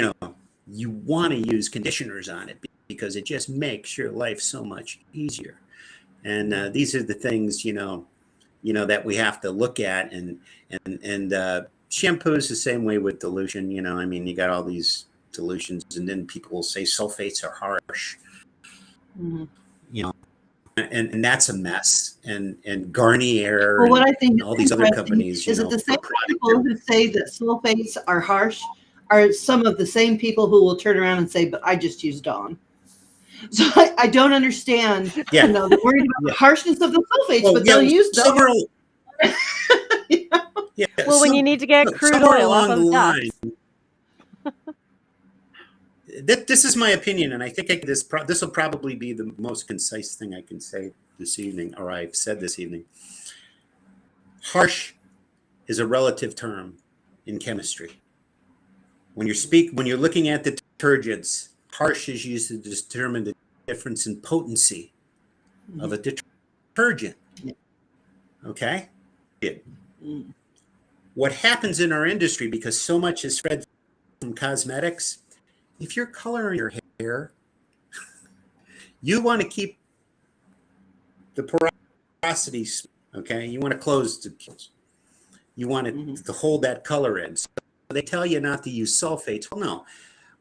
you want to use conditioners on it because it just makes your life so much easier. And these are the things, that we have to look at. And shampoo is the same way with dilution. You got all these dilutions, and then people will say sulfates are harsh. And that's a mess. And Garnier,
well, what I think
and all these other companies,
is that the same people who say that sulfates are harsh are some of the same people who will turn around and say, "But I just use Dawn." So I don't understand.
Yeah.
They're worried about the harshness of the sulfates, but they'll use Dawn.
Well, when you need to get crude oil off of ducks.
This is my opinion, and I think this will probably be the most concise thing I can say this evening, or I've said this evening. Harsh is a relative term in chemistry. When you're looking at detergents, harsh is used to determine the difference in potency of a detergent. Okay? What happens in our industry, because so much is spread from cosmetics, if you're coloring your hair, you want to keep the porosity, okay? You want to close the, you want it to hold that color in. So they tell you not to use sulfates. Well, no.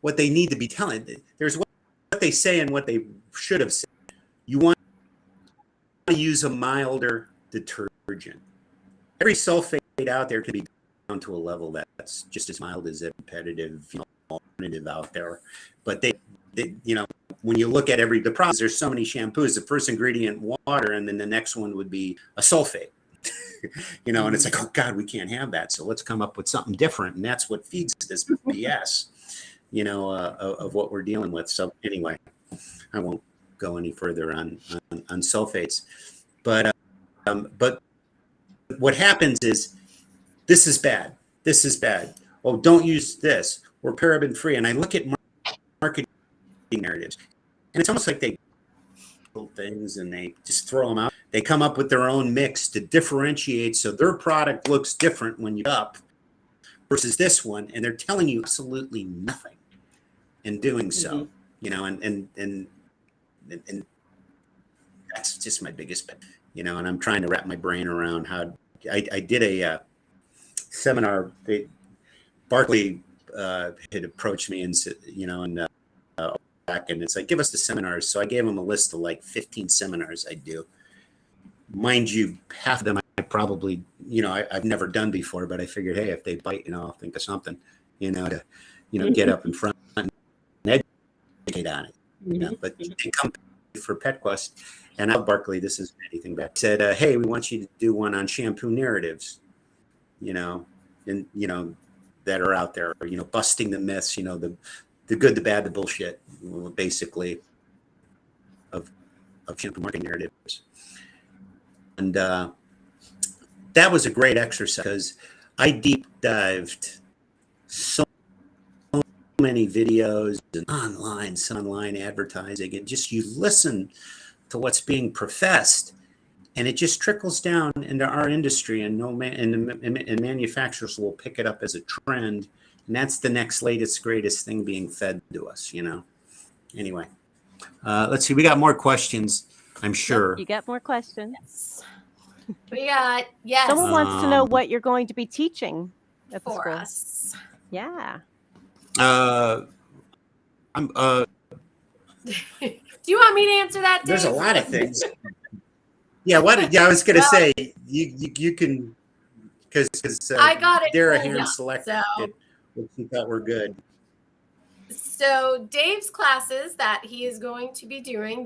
What they need to be telling, there's what they say and what they should have said. You want to use a milder detergent. Every sulfate out there can be down to a level that's just as mild as a competitive alternative out there. But they when you look at the process, there's so many shampoos. The first ingredient, water, and then the next one would be a sulfate. And it's like, oh God, we can't have that. So let's come up with something different. And that's what feeds this BS, of what we're dealing with. So anyway, I won't go any further on sulfates, but what happens is this is bad. This is bad. Oh, don't use this. We're paraben free. And I look at marketing narratives, and it's almost like they things and they just throw them out. They come up with their own mix to differentiate so their product looks different when you up versus this one, and they're telling you absolutely nothing in doing so. And that's just my biggest pet. And I'm trying to wrap my brain around how I did a seminar. Barclay had approached me and said, and it's like, give us the seminars. So I gave him a list of like 15 seminars I do. Mind you, half of them I probably, I've never done before, but I figured, hey, if they bite, I'll think of something, to, get up in front and educate on it. But they come for PetQuest, and I Barclay, this isn't anything bad. Said, hey, we want you to do one on shampoo narratives, that are out there, busting the myths, the good, the bad, the bullshit, basically, of shampoo marketing narratives. And that was a great exercise because I deep dived so many videos and online advertising, and just you listen to what's being professed, and it just trickles down into our industry, and and manufacturers will pick it up as a trend. And that's the next latest, greatest thing being fed to us, Anyway, let's see. We got more questions, I'm sure.
Yep, you got more questions.
Yes. We got, yes.
Someone wants to know what you're going to be teaching at the
for
school.
us.
Yeah.
I'm.
Do you want me to answer that, Dave?
There's a lot of things. Yeah. What? Yeah, I was gonna say you can, because
I got it.
Dara hand selected. Which he thought were good.
So Dave's classes that he is going to be doing,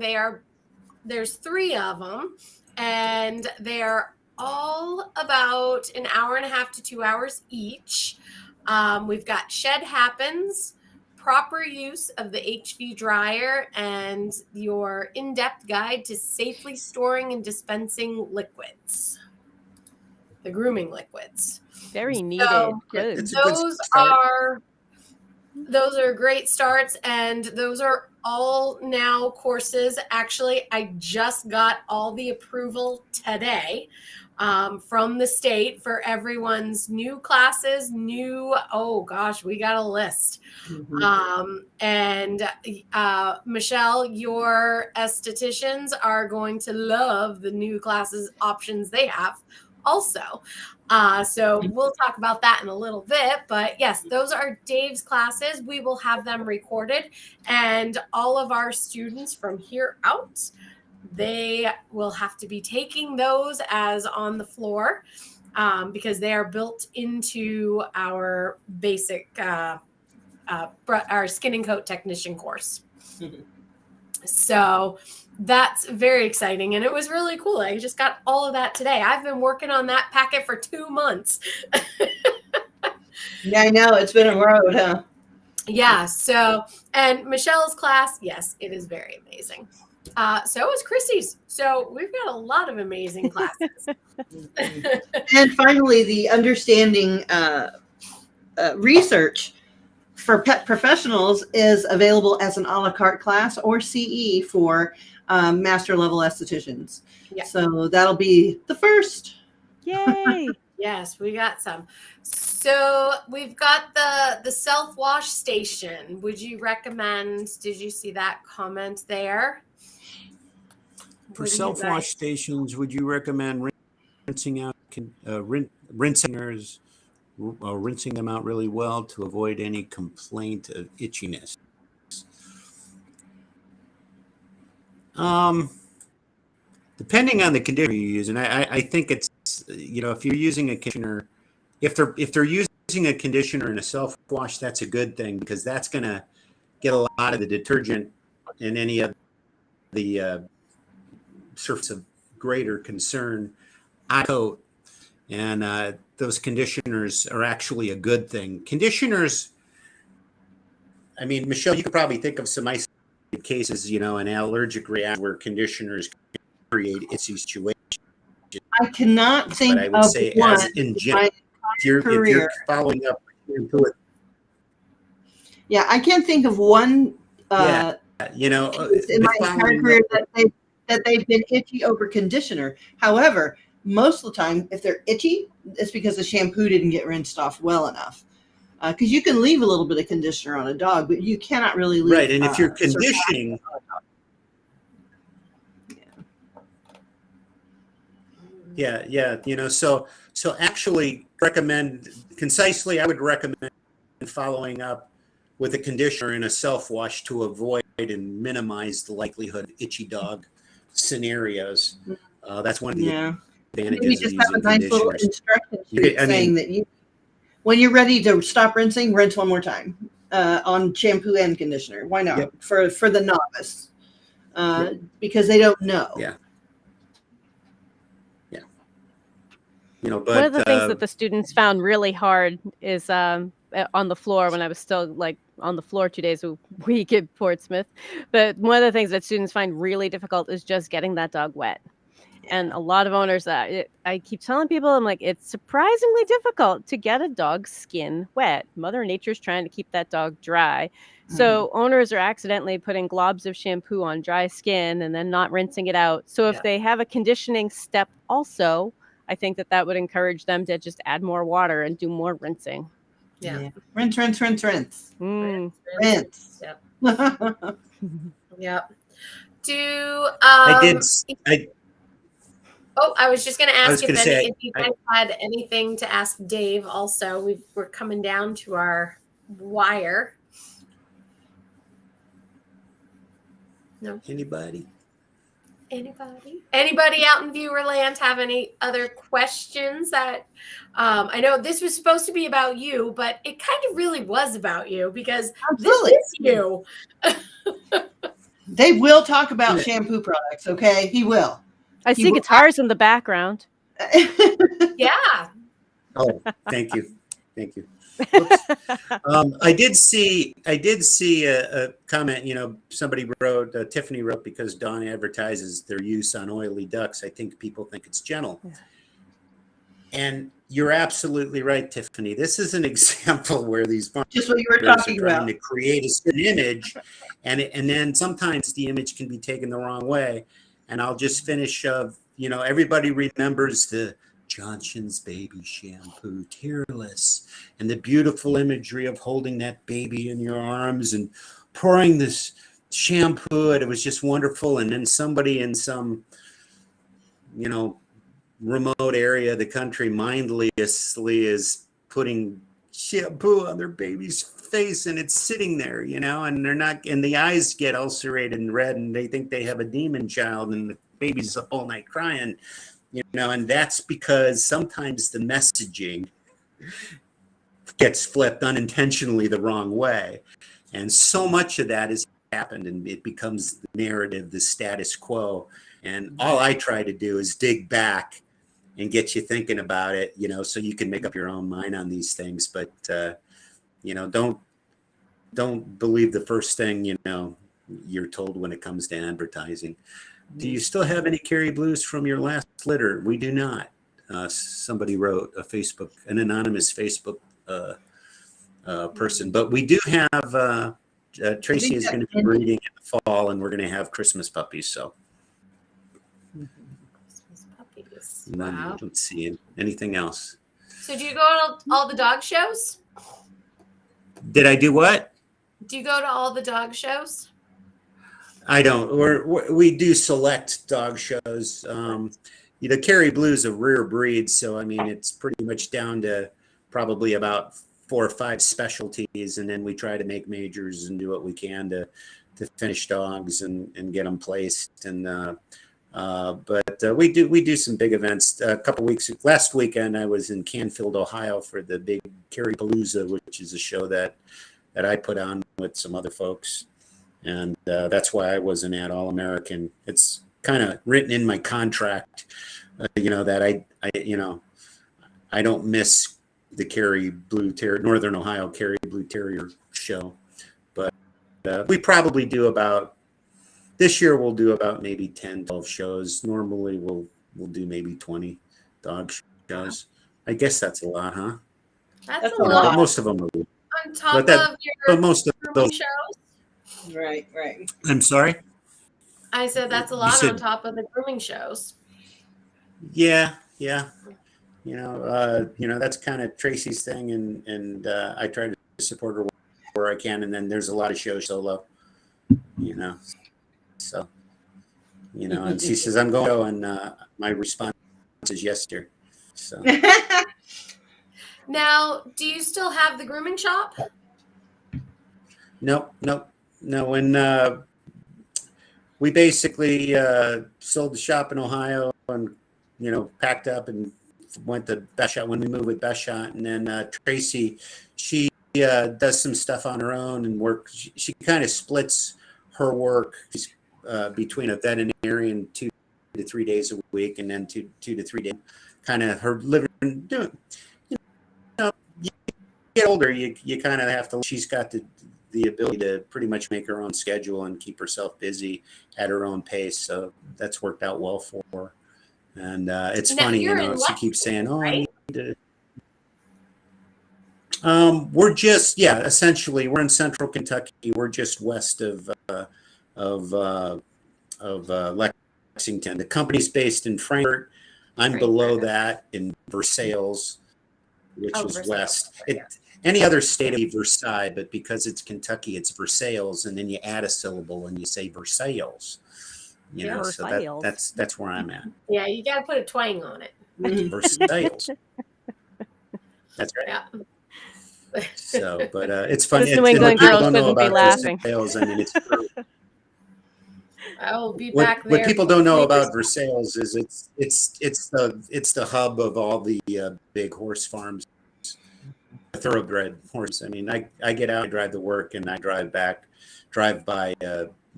there's 3 of them, and they're all about an hour and a half to 2 hours each. We've got Shed Happens, proper use of the HV dryer, and your in-depth guide to safely storing and dispensing liquids, the grooming liquids.
Very needed.
So,
Good.
those are those are great starts, and those are all now courses. Actually, I just got all the approval today from the state for everyone's new classes. Oh gosh, we got a list. And Michelle, your estheticians are going to love the new classes options they have also. So we'll talk about that in a little bit. But yes, those are Dave's classes. We will have them recorded, and all of our students from here out, they will have to be taking those as on the floor because they are built into our basic our skin and coat technician course. So that's very exciting, and it was really cool. I just got all of that today. I've been working on that packet for 2 months.
Yeah, I know, it's been a road, huh?
Yeah. So, and Michelle's class, yes, it is very amazing. So is Chrissy's. So we've got a lot of amazing classes.
And finally, the understanding research for pet professionals is available as an a la carte class or CE for master level estheticians.
Yeah.
So that'll be the first.
Yay!
Yes, we got some. So we've got the self-wash station. Would you recommend, did you see that comment there?
For self-wash stations, would you recommend rinsing out rinsing them out really well to avoid any complaint of itchiness? Depending on the conditioner you use, and I think it's, if you're using a conditioner, if they're using a conditioner in a self-wash, that's a good thing, because that's going to get a lot of the detergent and any of the surface of greater concern on coat. And those conditioners are actually a good thing. Conditioners, I mean, Michelle, you could probably think of some isolated cases, an allergic reaction where conditioners create itchy situations.
I cannot think
But I would
of
say,
one
as in general, if you're following up into it,
yeah, I can't think of one.
in
My entire career that they've been itchy over conditioner. However, most of the time, if they're itchy, it's because the shampoo didn't get rinsed off well enough. Because you can leave a little bit of conditioner on a dog, but you cannot really leave.
Right, and if you're conditioning, so actually concisely, I would recommend following up with a conditioner in a self-wash to avoid and minimize the likelihood of itchy dog scenarios. That's one of the advantages
Maybe
of
just
using
have a nice little
conditioners.
instruction sheet saying that when you're ready to stop rinsing, rinse one more time on shampoo and conditioner. Why not?
Yep.
For the novice, because they don't know.
Yeah. But
one of the things that the students found really hard is on the floor, when I was still on the floor 2 days a week at Portsmouth. But one of the things that students find really difficult is just getting that dog wet. And a lot of owners, I keep telling people, I'm like, it's surprisingly difficult to get a dog's skin wet. Mother Nature's trying to keep that dog dry. So owners are accidentally putting globs of shampoo on dry skin and then not rinsing it out. So if they have a conditioning step also, I think that would encourage them to just add more water and do more rinsing.
Yeah.
Rinse.
Mm.
Rinse.
Yep. Yep. I was just going to ask if you guys had anything to ask Dave also. We're coming down to our wire. No.
Anybody
out in viewer land have any other questions? That I know this was supposed to be about you, but it kind of really was about you, because
Absolutely.
This is you.
They will talk about shampoo products. Okay, he will.
I see guitars in the background.
Yeah.
Oh, thank you. I did see a comment. Somebody wrote, Tiffany wrote, because Dawn advertises their use on oily ducks, I think people think it's gentle. Yeah. And You're absolutely right, Tiffany. This is an example where these
Just what you were
marketers are
talking
trying
about.
to create an image, and then sometimes the image can be taken the wrong way. And I'll just finish. Everybody remembers the Johnson's baby shampoo, tearless, and the beautiful imagery of holding that baby in your arms and pouring this shampoo. And it was just wonderful. And then somebody in some, remote area of the country mindlessly is putting shampoo on their baby's face, and it's sitting there, and they're not, and the eyes get ulcerated and red, and they think they have a demon child, and the baby's up all night crying, and that's because sometimes the messaging gets flipped unintentionally the wrong way. And so much of that has happened, and it becomes the narrative, the status quo. And all I try to do is dig back and get you thinking about it, so you can make up your own mind on these things. But, don't believe the first thing, you're told when it comes to advertising. Do you still have any Carrie Blues from your last litter? We do not. Somebody wrote an anonymous Facebook person, but we do have, Tracy is going to be breeding in the fall, and we're going to have Christmas puppies. So
Christmas puppies. Wow.
let's see, anything else?
So do you go to all the dog shows?
Did I do what?
Do you go to all the dog shows?
I don't. We do select dog shows. Carrie Blue's a rare breed, so I mean it's pretty much down to probably about 4 or 5 specialties, and then we try to make majors and do what we can to finish dogs and get them placed. And but we do some big events. Last weekend I was in Canfield, Ohio for the big Carrie Palooza, which is a show that I put on with some other folks, and that's why I wasn't at All American. It's kind of written in my contract, that I don't miss the Carrie Blue Terrier, Northern Ohio Carrie Blue Terrier show. But we probably do this year we'll do about maybe 10, 12 shows. Normally we'll do maybe 20 dog shows. I guess that's a lot, huh?
That's a lot.
But most of them are.
On top of your
most of those
shows?
Right.
I'm sorry?
I said that's a lot on top of the grooming shows.
Yeah. That's kind of Tracy's thing, and I try to support her where I can, and then there's a lot of shows solo, so, and she says, I'm going, and my response is yes, dear. So.
Now, do you still have the grooming shop?
No. When we basically sold the shop in Ohio and, packed up and went to Best Shot when we moved with Best Shot. And then Tracy, she does some stuff on her own and work. She kind of splits her work between a veterinarian 2 to 3 days a week, and then 2 to 3 days, kind of her living. You get older, you kind of have to. She's got the ability to pretty much make her own schedule and keep herself busy at her own pace. So that's worked out well for her. And it's funny, she keeps saying, "Oh, right? I need to." We're just, essentially, we're in Central Kentucky. We're just west of Lexington. The company's based in Frankfort. I'm below that in Versailles, which is west. Any other state would be Versailles, but because it's Kentucky, it's Versailles, and then you add a syllable and you say Versailles. So that's where I'm at.
Yeah, you got to put a twang on it.
Versailles. That's right.
Yeah.
So, but it's funny.
New England girls shouldn't be laughing.
Versailles, I mean, it's true.
I will be back there.
What people don't know about Versailles is it's the hub of all the big horse farms, thoroughbred horse. I mean, I get out, I drive to work, and I drive by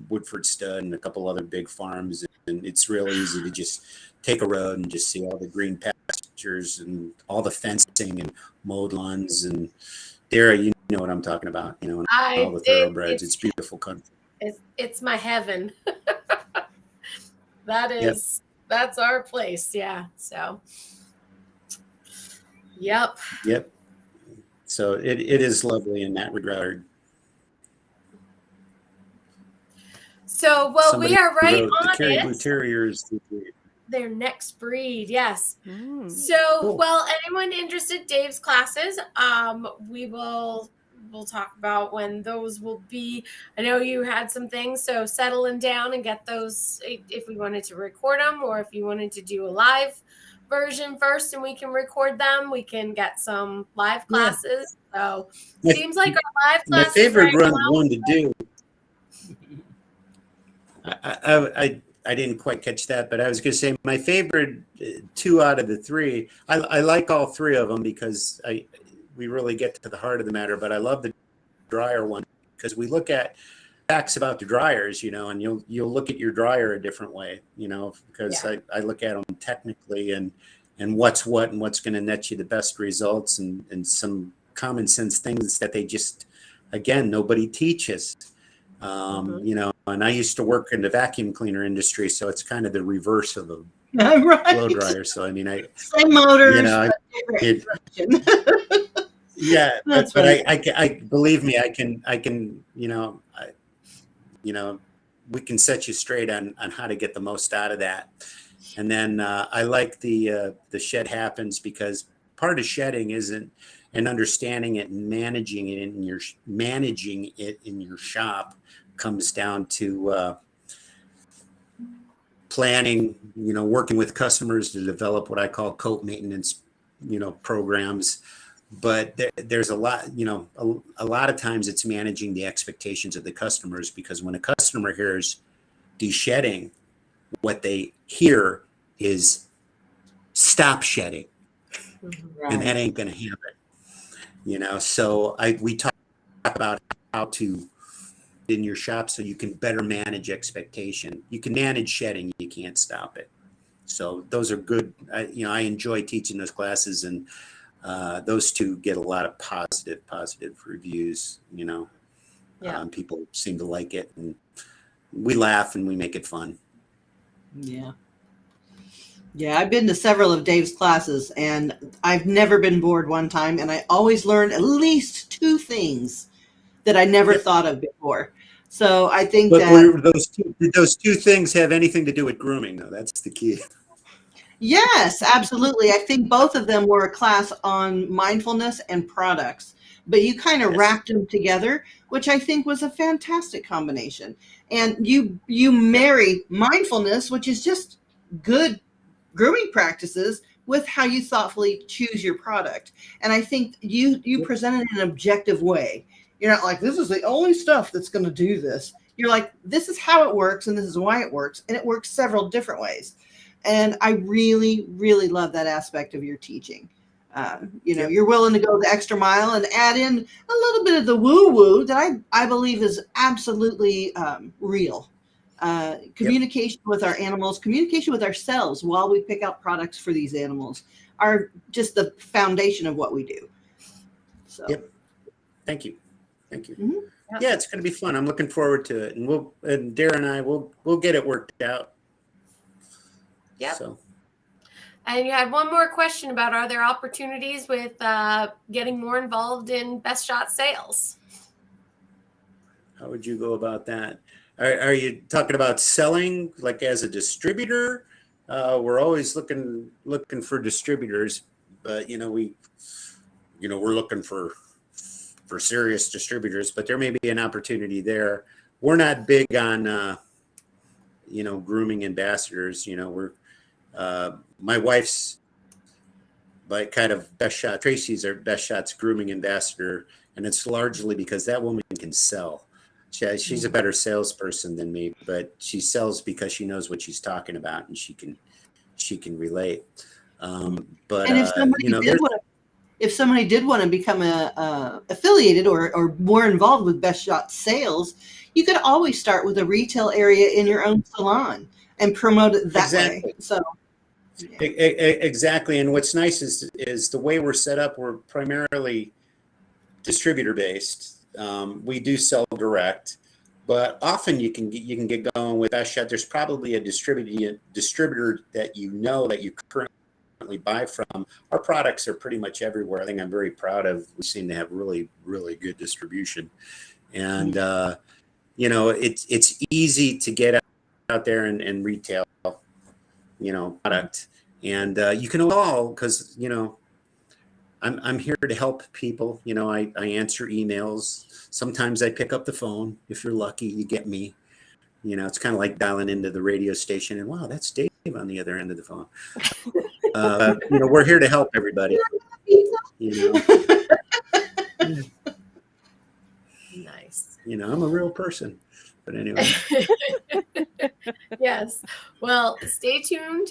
Woodford Stud and a couple other big farms, and it's real easy to just take a road and just see all the green pastures and all the fencing and mowed lawns. And Dara, you know what I'm talking about, and all the thoroughbreds. It's beautiful country.
It's my heaven. That's our place. Yeah. So Yep.
Yep. So it is lovely in that regard.
So, well,
Somebody
we are right
wrote the
on
Caribou
it.
Terrier is the breed.
Their next breed, yes.
Mm.
So,
Cool.
well, anyone interested, Dave's classes, we'll talk about when those will be. I know you had some things, so settling down and get those if we wanted to record them, or if you wanted to do a live version first and we can record them, we can get some live classes. So seems like our live
My
classes
favorite
right
one to do. I didn't quite catch that, but I was going to say my favorite 2 out of the 3. I like all 3 of them because we really get to the heart of the matter. But I love the dryer one because we look at facts about the dryers, and you'll look at your dryer a different way, because I look at them technically and what's what and what's going to net you the best results and some common sense things that they just, again, nobody teaches. And I used to work in the vacuum cleaner industry, so it's kind of the reverse of a blow dryer. So I mean,
same motors,
yeah, but I believe me, I can, we can set you straight on how to get the most out of that. And then I like the shed happens because part of shedding isn't and understanding it and managing it in your shop comes down to planning, working with customers to develop what I call coat maintenance, programs. But there's a lot, a lot of times it's managing the expectations of the customers, because when a customer hears de-shedding, what they hear is stop shedding. Right. And that ain't going to happen. So we talk about how to in your shop so you can better manage expectation. You can manage shedding, you can't stop it. So those are good. I enjoy teaching those classes, and those 2 get a lot of positive reviews. People seem to like it, and we laugh and we make it fun.
Yeah, I've been to several of Dave's classes, and I've never been bored one time, and I always learn at least 2 things that I never thought of before. So I think
those two things have anything to do with grooming, though. That's the key.
Yes, absolutely. I think both of them were a class on mindfulness and products, but you kind of wrapped them together, which I think was a fantastic combination. And you marry mindfulness, which is just good grooming practices, with how you thoughtfully choose your product. And I think you presented it in an objective way. You're not like, this is the only stuff that's going to do this. You're like, this is how it works, and this is why it works. And it works several different ways. And I really, really love that aspect of your teaching. You're willing to go the extra mile and add in a little bit of the woo-woo that I believe is absolutely real. Communication with our animals, communication with ourselves while we pick out products for these animals are just the foundation of what we do. So,
Thank you.
Mm-hmm.
Yeah, it's going to be fun. I'm looking forward to it, and Dara and I will get it worked out.
Yeah.
So.
And you had one more question about, are there opportunities with getting more involved in Best Shot sales?
How would you go about that? Are you talking about selling like as a distributor? We're always looking for distributors, but we're looking for serious distributors, but there may be an opportunity there. We're not big on grooming ambassadors. We're my wife's like kind of Best Shot. Tracy's our Best Shot's grooming ambassador, and it's largely because that woman can sell. She's a better salesperson than me, but she sells because she knows what she's talking about, and she can relate. But
and if somebody did want to become a affiliated or more involved with Best Shot sales, you could always start with a retail area in your own salon and promote it that way. So.
Yeah. Exactly. And what's nice is the way we're set up, we're primarily distributor based. We do sell direct, but often you can get going with Best Shot. There's probably a distributor that that you currently buy from. Our products are pretty much everywhere. I think I'm very proud of. We seem to have really, really good distribution, and it's easy to get out there and retail, product, and you can all because I'm here to help people. I answer emails. Sometimes I pick up the phone. If you're lucky, you get me. It's kind of like dialing into the radio station and wow, that's Dave on the other end of the phone. We're here to help everybody.
Nice.
I'm a real person. But anyway.
Yes. Well, stay tuned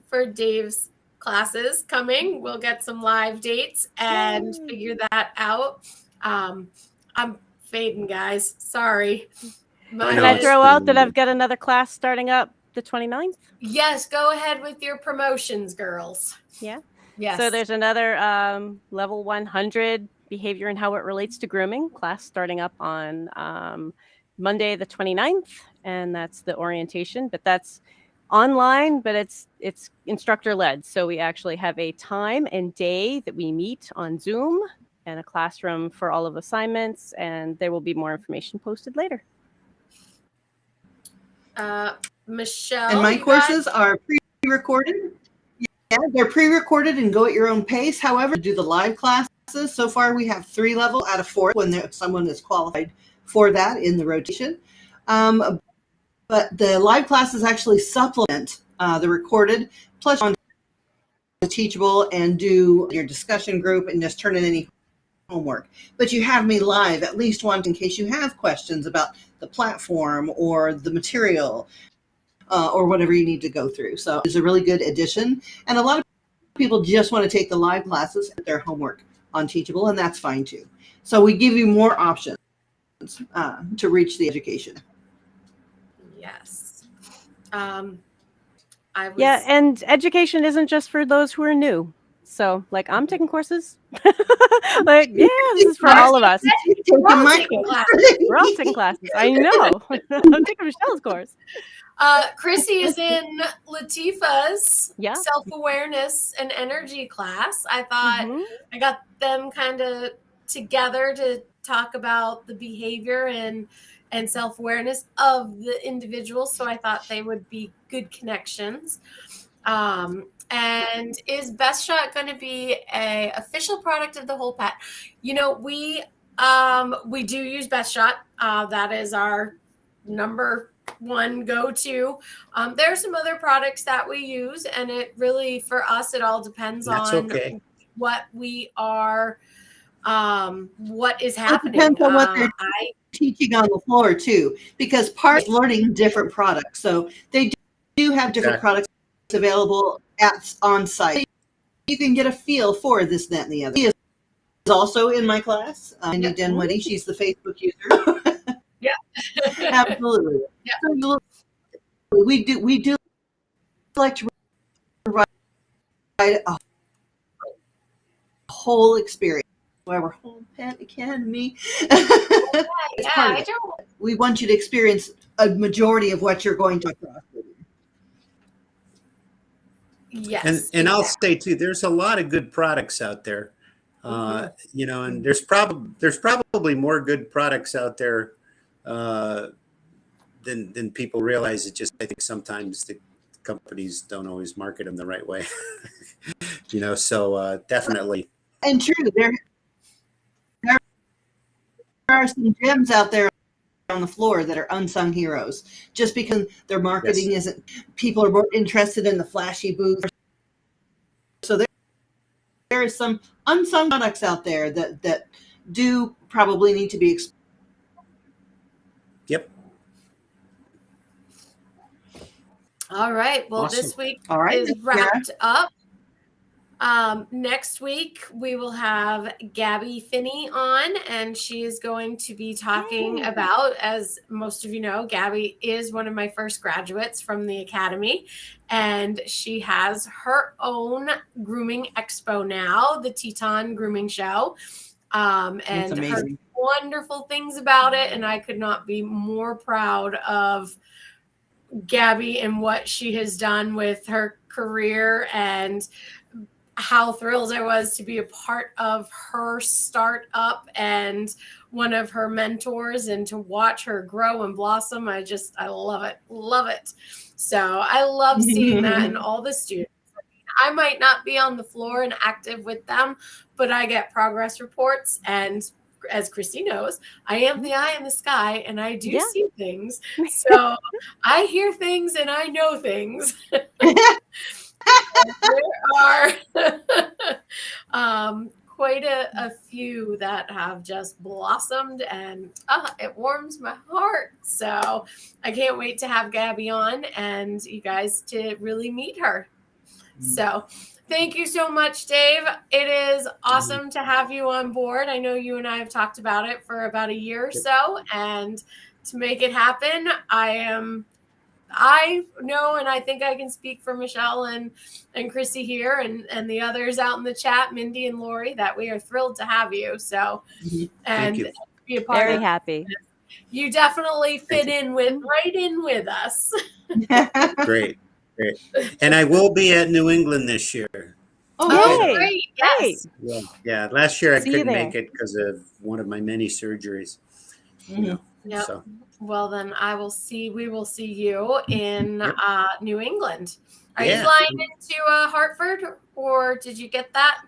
for Dave's classes coming. We'll get some live dates and figure that out. I'm fading, guys. Sorry.
Can I throw out that I've got another class starting up the 29th?
Yes, go ahead with your promotions, girls.
Yeah.
Yes.
So there's another level 100 behavior and how it relates to grooming class starting up on Monday the 29th, and that's the orientation, but that's online, but it's instructor led. So we actually have a time and day that we meet on Zoom and a classroom for all of assignments, and there will be more information posted later.
Michelle,
and my courses are pre-recorded. Yeah, they're pre-recorded and go at your own pace. However, do the live classes. So far, we have 3 levels out of 4 when someone is qualified for that in the rotation. But the live classes actually supplement the recorded, plus on the Teachable and do your discussion group and just turn in any homework. But you have me live at least once in case you have questions about the platform or the material or whatever you need to go through. So it's a really good addition. And a lot of people just want to take the live classes at their homework on Teachable, and that's fine too. So we give you more options to reach the education.
Yes.
Yeah, and education isn't just for those who are new. So, like, I'm taking courses. Like, yeah, this is for all of us.
We're all taking classes.
We're all taking classes. I know. I'm taking Michelle's course.
Chrissy is in Latifah's
Yeah.
self-awareness and energy class. I thought I got them kind of together to talk about the behavior and self-awareness of the individual. So I thought they would be good connections. And is Best Shot going to be a official product of the Whole Pet? We do use Best Shot. That is our number one go-to. There are some other products that we use, and it really, for us, it all depends on what we are, what is happening.
It depends on what they're teaching on the floor too, because part is learning different products. So they do have different products available on site. You can get a feel for this, that, and the other. She is also in my class. Andy Dinwiddie, she's the Facebook user.
Yeah,
absolutely. Yeah. So we do like to provide a whole experience. Our Whole Pet Academy. We want you to experience a majority of what you're going to across.
Yes,
and I'll say too, there's a lot of good products out there, and there's probably more good products out there than people realize. It just, I think sometimes the companies don't always market them the right way, so definitely.
And true, there are some gems out there on the floor that are unsung heroes, just because their marketing isn't, people are more interested in the flashy booth. So there is some unsung products out there that do probably need to be explained.
Yep.
All right. Well,
awesome.
This week is wrapped up. Next week, we will have Gabby Finney on, and she is going to be talking about, as most of you know, Gabby is one of my first graduates from the Academy, and she has her own grooming expo now, the Teton Grooming Show, and heard wonderful things about it, and I could not be more proud of Gabby and what she has done with her career and how thrilled I was to be a part of her startup and one of her mentors, and to watch her grow and blossom. I love it. Love it. So I love seeing that in all the students. I might not be on the floor and active with them, but I get progress reports. And as Christy knows, I am the eye in the sky, and I do see things. So I hear things and I know things. There are quite a few that have just blossomed, and it warms my heart. So I can't wait to have Gabby on and you guys to really meet her. So thank you so much, Dave. It is awesome to have you on board. I know you and I have talked about it for about a year or so, and to make it happen, I know, and I think I can speak for Michelle and Chrissy here and the others out in the chat, Mindy and Lori, that we are thrilled to have you. So, and
you.
be a part
Very
of
happy.
You definitely fit right in with us.
Great. And I will be at New England this year.
Oh, great. Yes.
Yeah. Last year I
See you
couldn't
there.
make it because of one of my many surgeries. You know,
Yep.
so.
Well, then we will see you in New England. Are you
Yeah.
flying into Hartford, or did you get that?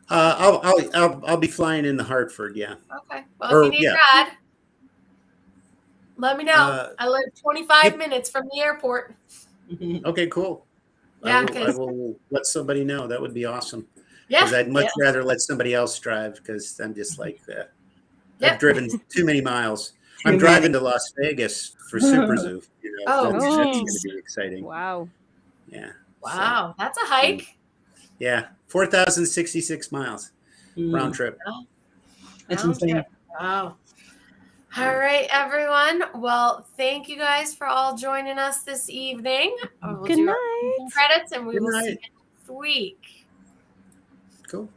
I'll be flying into Hartford. Yeah.
Okay. Well, if you need a ride, let me know. I live 25 minutes from the airport.
Okay, cool.
Yeah,
I will let somebody know. That would be awesome.
Yeah.
Because I'd much rather let somebody else drive, because I'm just like I've driven too many miles. I'm driving to Las Vegas for Super Zoo. You know, that's going to be exciting.
Wow.
Yeah.
Wow, that's a hike.
Yeah, 4,066 miles round trip.
That's insane.
Wow. All right, everyone. Well, thank you guys for all joining us this evening.
Good night.
Credits, and we will see you next week.
Cool.